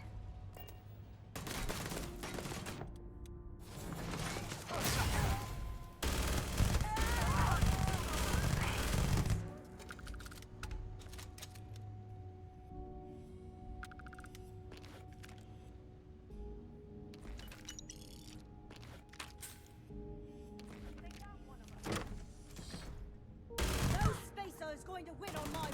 Speaker 10: No spacer is going to win on my watch!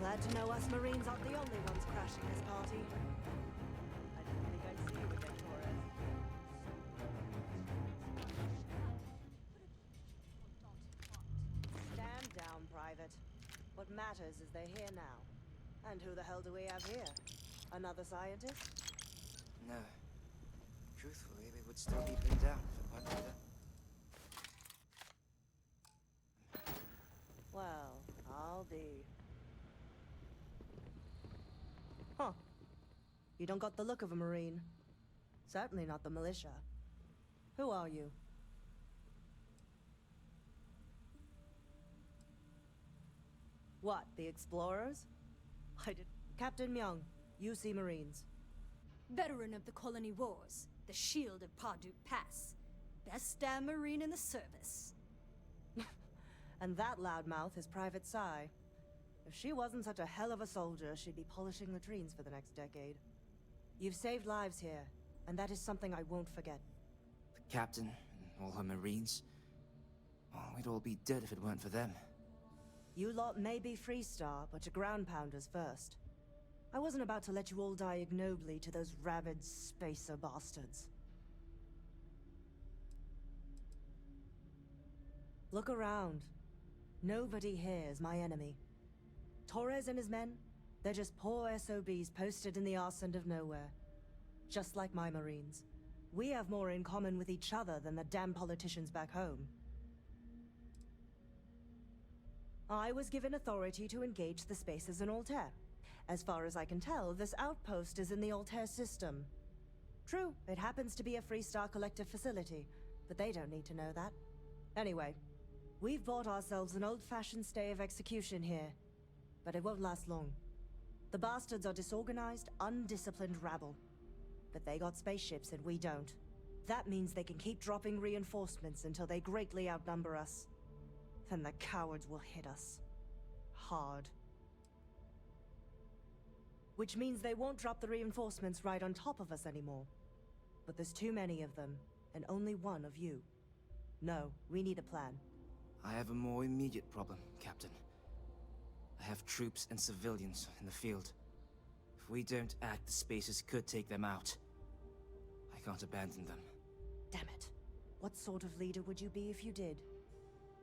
Speaker 13: Glad to know us Marines aren't the only ones crashing this party. I didn't think I'd see you again, Torres. Stand down, Private. What matters is they're here now. And who the hell do we have here? Another scientist?
Speaker 6: No. Truthfully, we would still be pinned down if it weren't for them.
Speaker 13: Well, I'll be. Huh. You don't got the look of a Marine. Certainly not the militia. Who are you? What, the explorers? I did. Captain Myung, UC Marines.
Speaker 14: Veteran of the Colony Wars, the shield of Parduk Pass. Best damn Marine in the service.
Speaker 13: And that loudmouth is Private Sci. If she wasn't such a hell of a soldier, she'd be polishing latrines for the next decade. You've saved lives here, and that is something I won't forget.
Speaker 6: The captain and all her Marines. Well, we'd all be dead if it weren't for them.
Speaker 13: You lot may be Freestar, but you're ground pounders first. I wasn't about to let you all die ignobly to those rabid spacer bastards. Look around. Nobody here is my enemy. Torres and his men, they're just poor SOBs posted in the arse end of nowhere. Just like my Marines. We have more in common with each other than the damn politicians back home. I was given authority to engage the spaces in Altair. As far as I can tell, this outpost is in the Altair system. True, it happens to be a Freestar collective facility, but they don't need to know that. Anyway, we've bought ourselves an old-fashioned stay of execution here, but it won't last long. The bastards are disorganized, undisciplined rabble. But they got spaceships and we don't. That means they can keep dropping reinforcements until they greatly outnumber us. Then the cowards will hit us. Hard. which means they won't drop the reinforcements right on top of us anymore. But there's too many of them, and only one of you. No, we need a plan.
Speaker 6: I have a more immediate problem, Captain. I have troops and civilians in the field. If we don't act, the Spacers could take them out. I can't abandon them.
Speaker 13: Damn it. What sort of leader would you be if you did?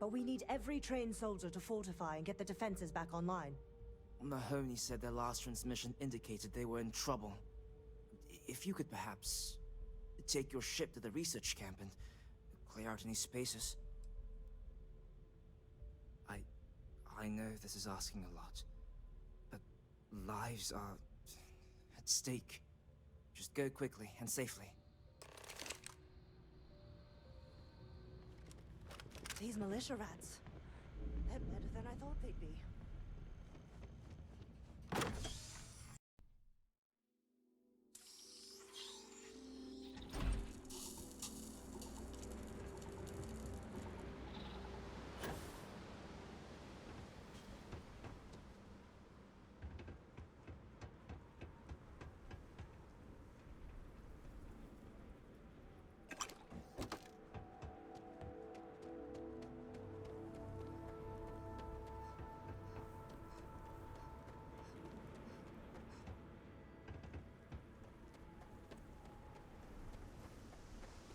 Speaker 13: But we need every trained soldier to fortify and get the defenses back online.
Speaker 6: Mahoney said their last transmission indicated they were in trouble. If you could perhaps take your ship to the research camp and clear out any spaces. I know this is asking a lot, but lives are at stake. Just go quickly and safely.
Speaker 13: These militia rats. They're better than I thought they'd be.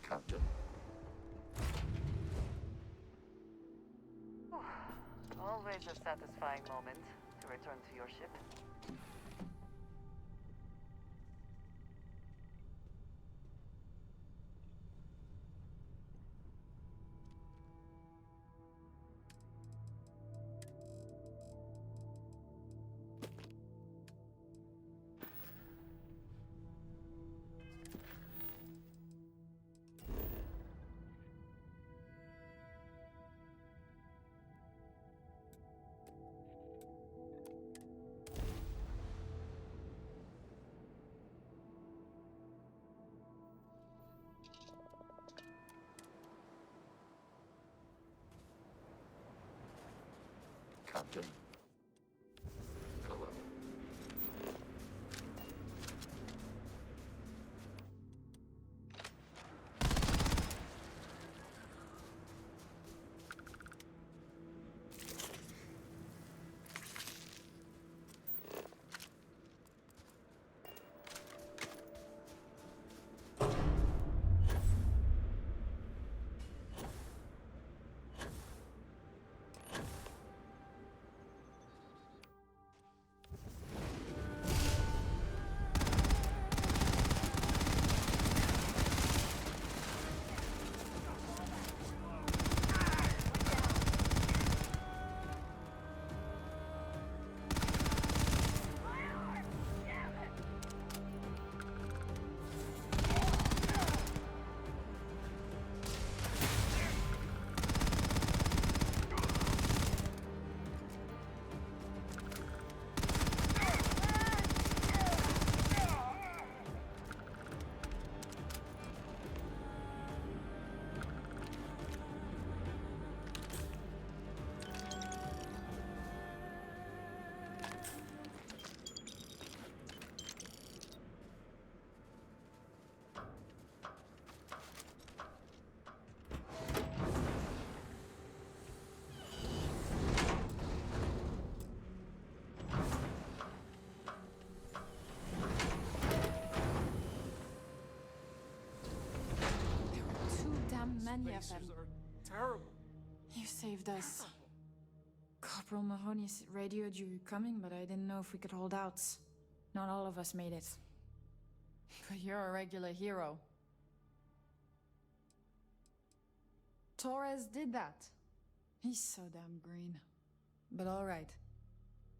Speaker 20: Captain. Always a satisfying moment to return to your ship. Captain. Hello.
Speaker 9: Many of them.
Speaker 18: Are terrible.
Speaker 9: You saved us. Corporal Mahoney radioed you coming, but I didn't know if we could hold out. Not all of us made it. But you're a regular hero. Torres did that. He's so damn green. But alright.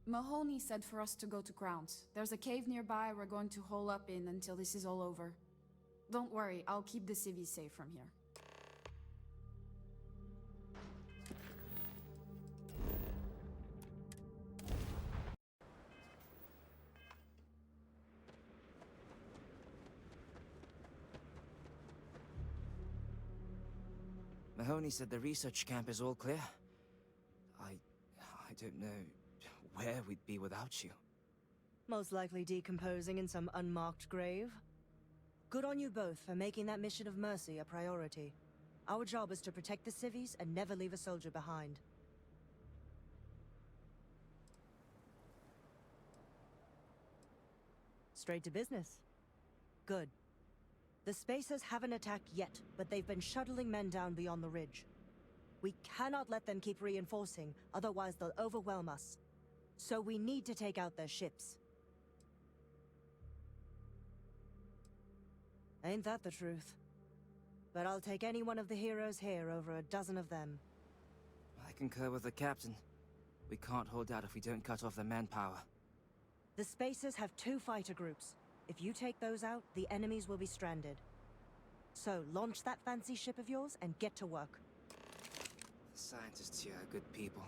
Speaker 9: Mahoney said for us to go to Grounds. There's a cave nearby we're going to hole up in until this is all over. Don't worry, I'll keep the civvies safe from here.
Speaker 6: Mahoney said the research camp is all clear. I don't know where we'd be without you.
Speaker 13: Most likely decomposing in some unmarked grave. Good on you both for making that mission of mercy a priority. Our job is to protect the civvies and never leave a soldier behind. Straight to business. Good. The Spacers haven't attacked yet, but they've been shuttling men down beyond the ridge. We cannot let them keep reinforcing, otherwise they'll overwhelm us. So we need to take out their ships. Ain't that the truth? But I'll take any one of the heroes here over a dozen of them.
Speaker 6: I concur with the captain. We can't hold out if we don't cut off their manpower.
Speaker 13: The Spacers have 2 fighter groups. If you take those out, the enemies will be stranded. So, launch that fancy ship of yours and get to work.
Speaker 6: The scientists here are good people.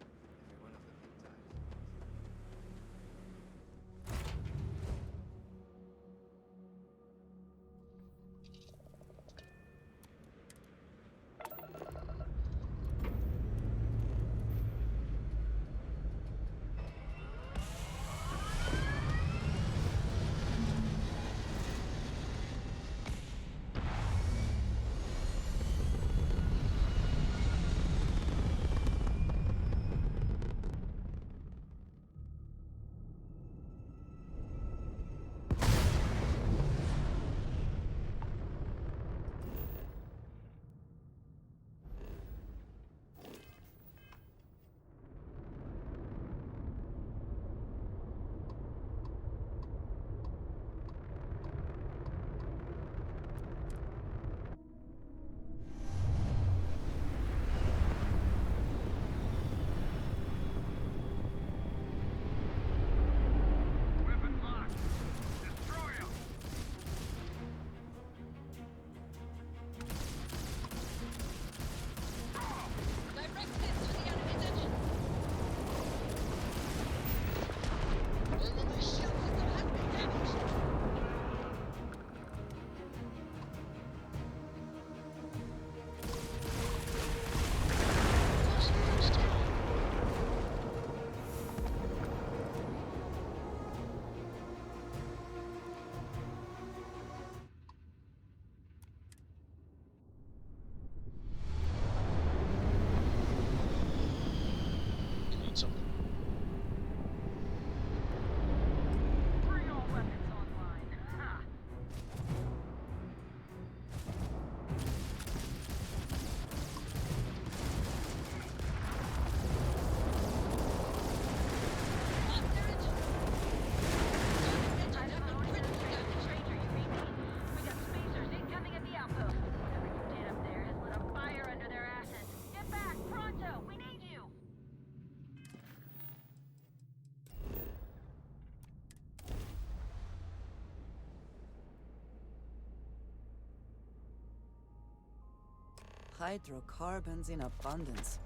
Speaker 6: Every one of them died.
Speaker 2: Hydrocarbons in abundance.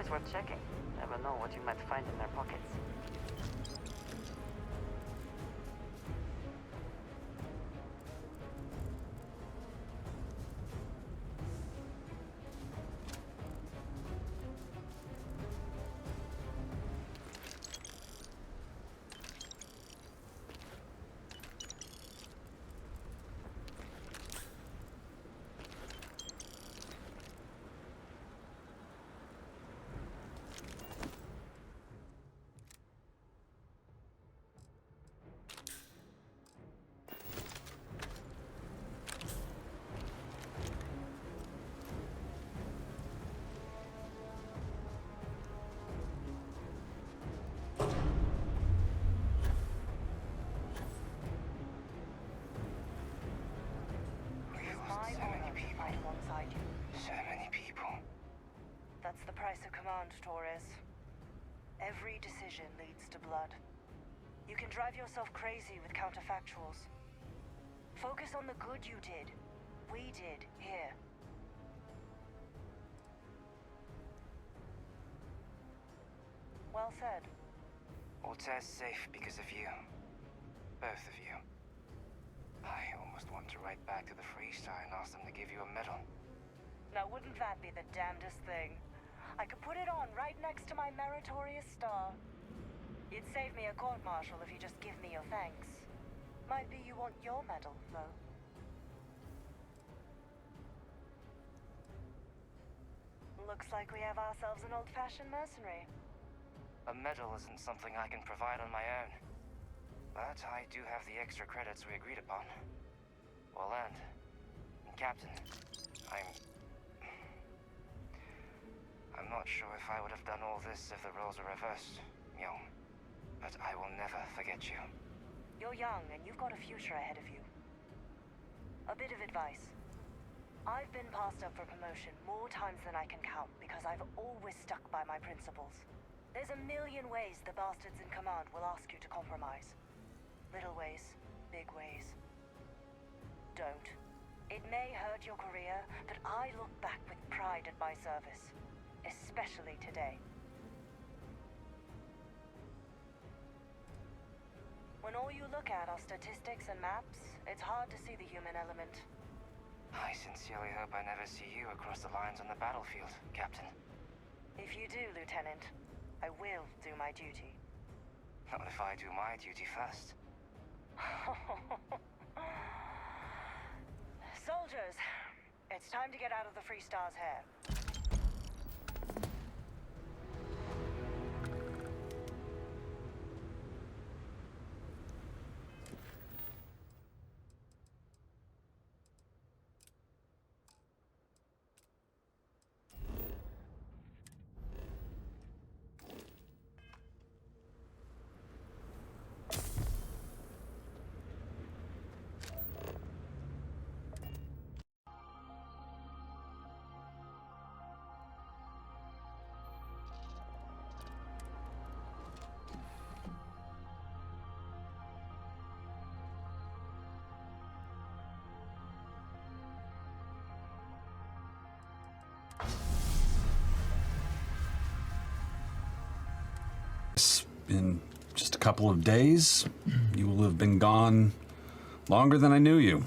Speaker 20: always worth checking. Never know what you might find in their pockets.
Speaker 13: That's the price of command, Torres. Every decision leads to blood. You can drive yourself crazy with counterfactuals. Focus on the good you did. We did, here. Well said.
Speaker 6: Altair's safe because of you. Both of you. I almost want to write back to the Freestar and ask them to give you a medal.
Speaker 13: Now wouldn't that be the damnedest thing? I could put it on right next to my meritorious star. You'd save me a court-martial if you just give me your thanks. Might be you want your medal, though. Looks like we have ourselves an old-fashioned mercenary.
Speaker 6: A medal isn't something I can provide on my own. But I do have the extra credits we agreed upon. Well earned. And Captain, I'm not sure if I would have done all this if the roles were reversed, Myung. But I will never forget you.
Speaker 13: You're young, and you've got a future ahead of you. A bit of advice. I've been passed up for promotion more times than I can count because I've always stuck by my principles. There's a million ways the bastards in command will ask you to compromise. Little ways, big ways. Don't. It may hurt your career, but I look back with pride at my service. Especially today. When all you look at are statistics and maps, it's hard to see the human element.
Speaker 6: I sincerely hope I never see you across the lines on the battlefield, Captain.
Speaker 13: If you do, Lieutenant, I will do my duty.
Speaker 6: Not if I do my duty first.
Speaker 13: Soldiers, it's time to get out of the Freestar's hair.
Speaker 4: In just a couple of days, you will have been gone longer than I knew you.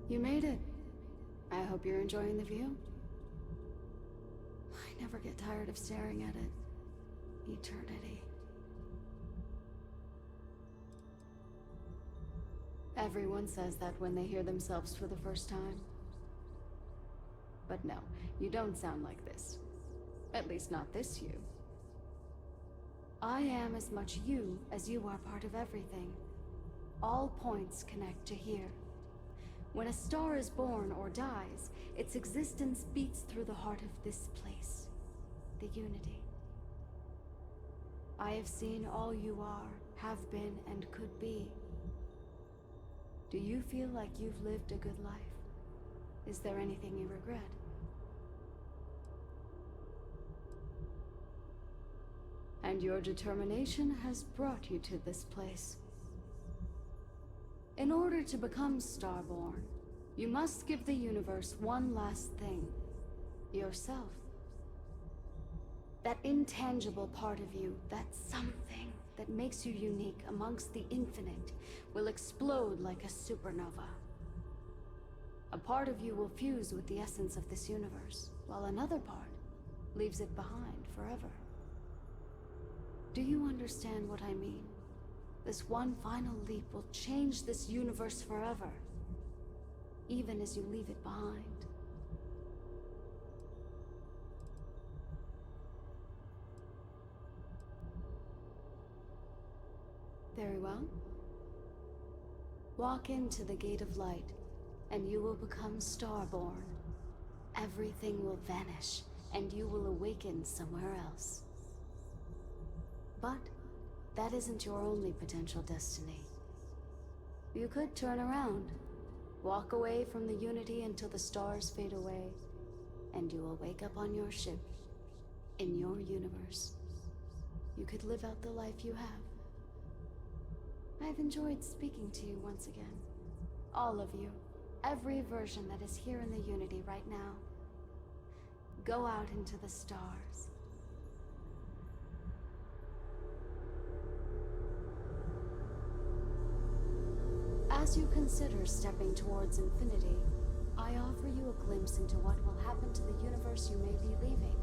Speaker 9: You made it. I hope you're enjoying the view. I never get tired of staring at it. Eternity. Everyone says that when they hear themselves for the first time. But no, you don't sound like this. At least not this you. I am as much you as you are part of everything. All points connect to here. When a star is born or dies, its existence beats through the heart of this place. The Unity. I have seen all you are, have been, and could be. Do you feel like you've lived a good life? Is there anything you regret? And your determination has brought you to this place. In order to become Starborn, you must give the universe one last thing. Yourself. That intangible part of you, that something that makes you unique amongst the infinite, will explode like a supernova. A part of you will fuse with the essence of this universe, while another part leaves it behind forever. Do you understand what I mean? This one final leap will change this universe forever, even as you leave it behind. Very well. Walk into the Gate of Light, and you will become Starborn. Everything will vanish, and you will awaken somewhere else. But that isn't your only potential destiny. You could turn around, walk away from the Unity until the stars fade away, and you will wake up on your ship, in your universe. You could live out the life you have. I've enjoyed speaking to you once again. All of you. Every version that is here in the Unity right now. Go out into the stars. As you consider stepping towards infinity, I offer you a glimpse into what will happen to the universe you may be leaving,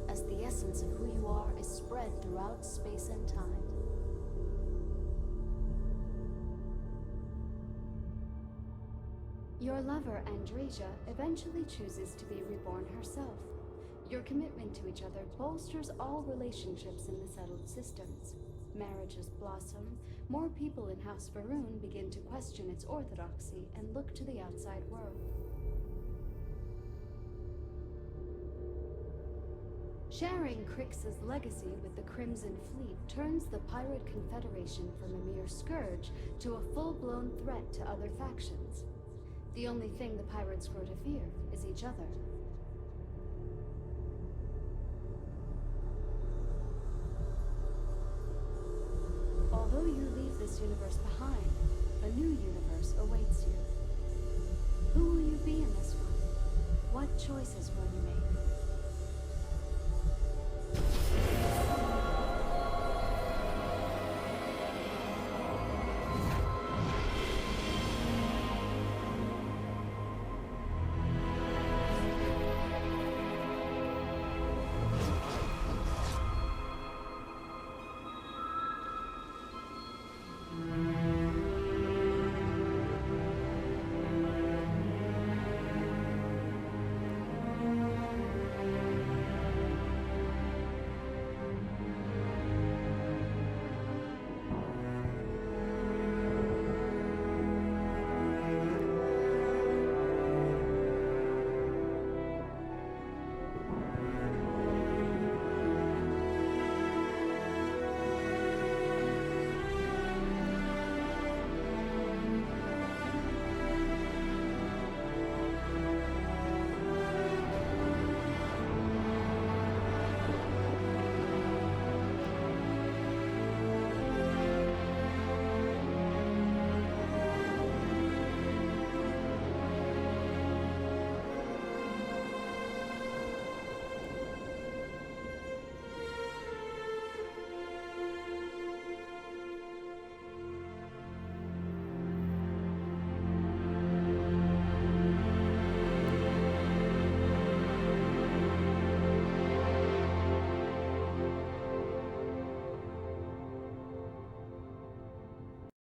Speaker 9: as the essence of who you are is spread throughout space and time. Your lover, Andresia, eventually chooses to be reborn herself. Your commitment to each other bolsters all relationships in the settled systems. Marriages blossom, more people in House Varun begin to question its orthodoxy and look to the outside world. Sharing Crix's legacy with the Crimson Fleet turns the Pirate Confederation from a mere scourge to a full-blown threat to other factions. The only thing the pirates grow to fear is each other. Although you leave this universe behind, a new universe awaits you. Who will you be in this one? What choices will you make?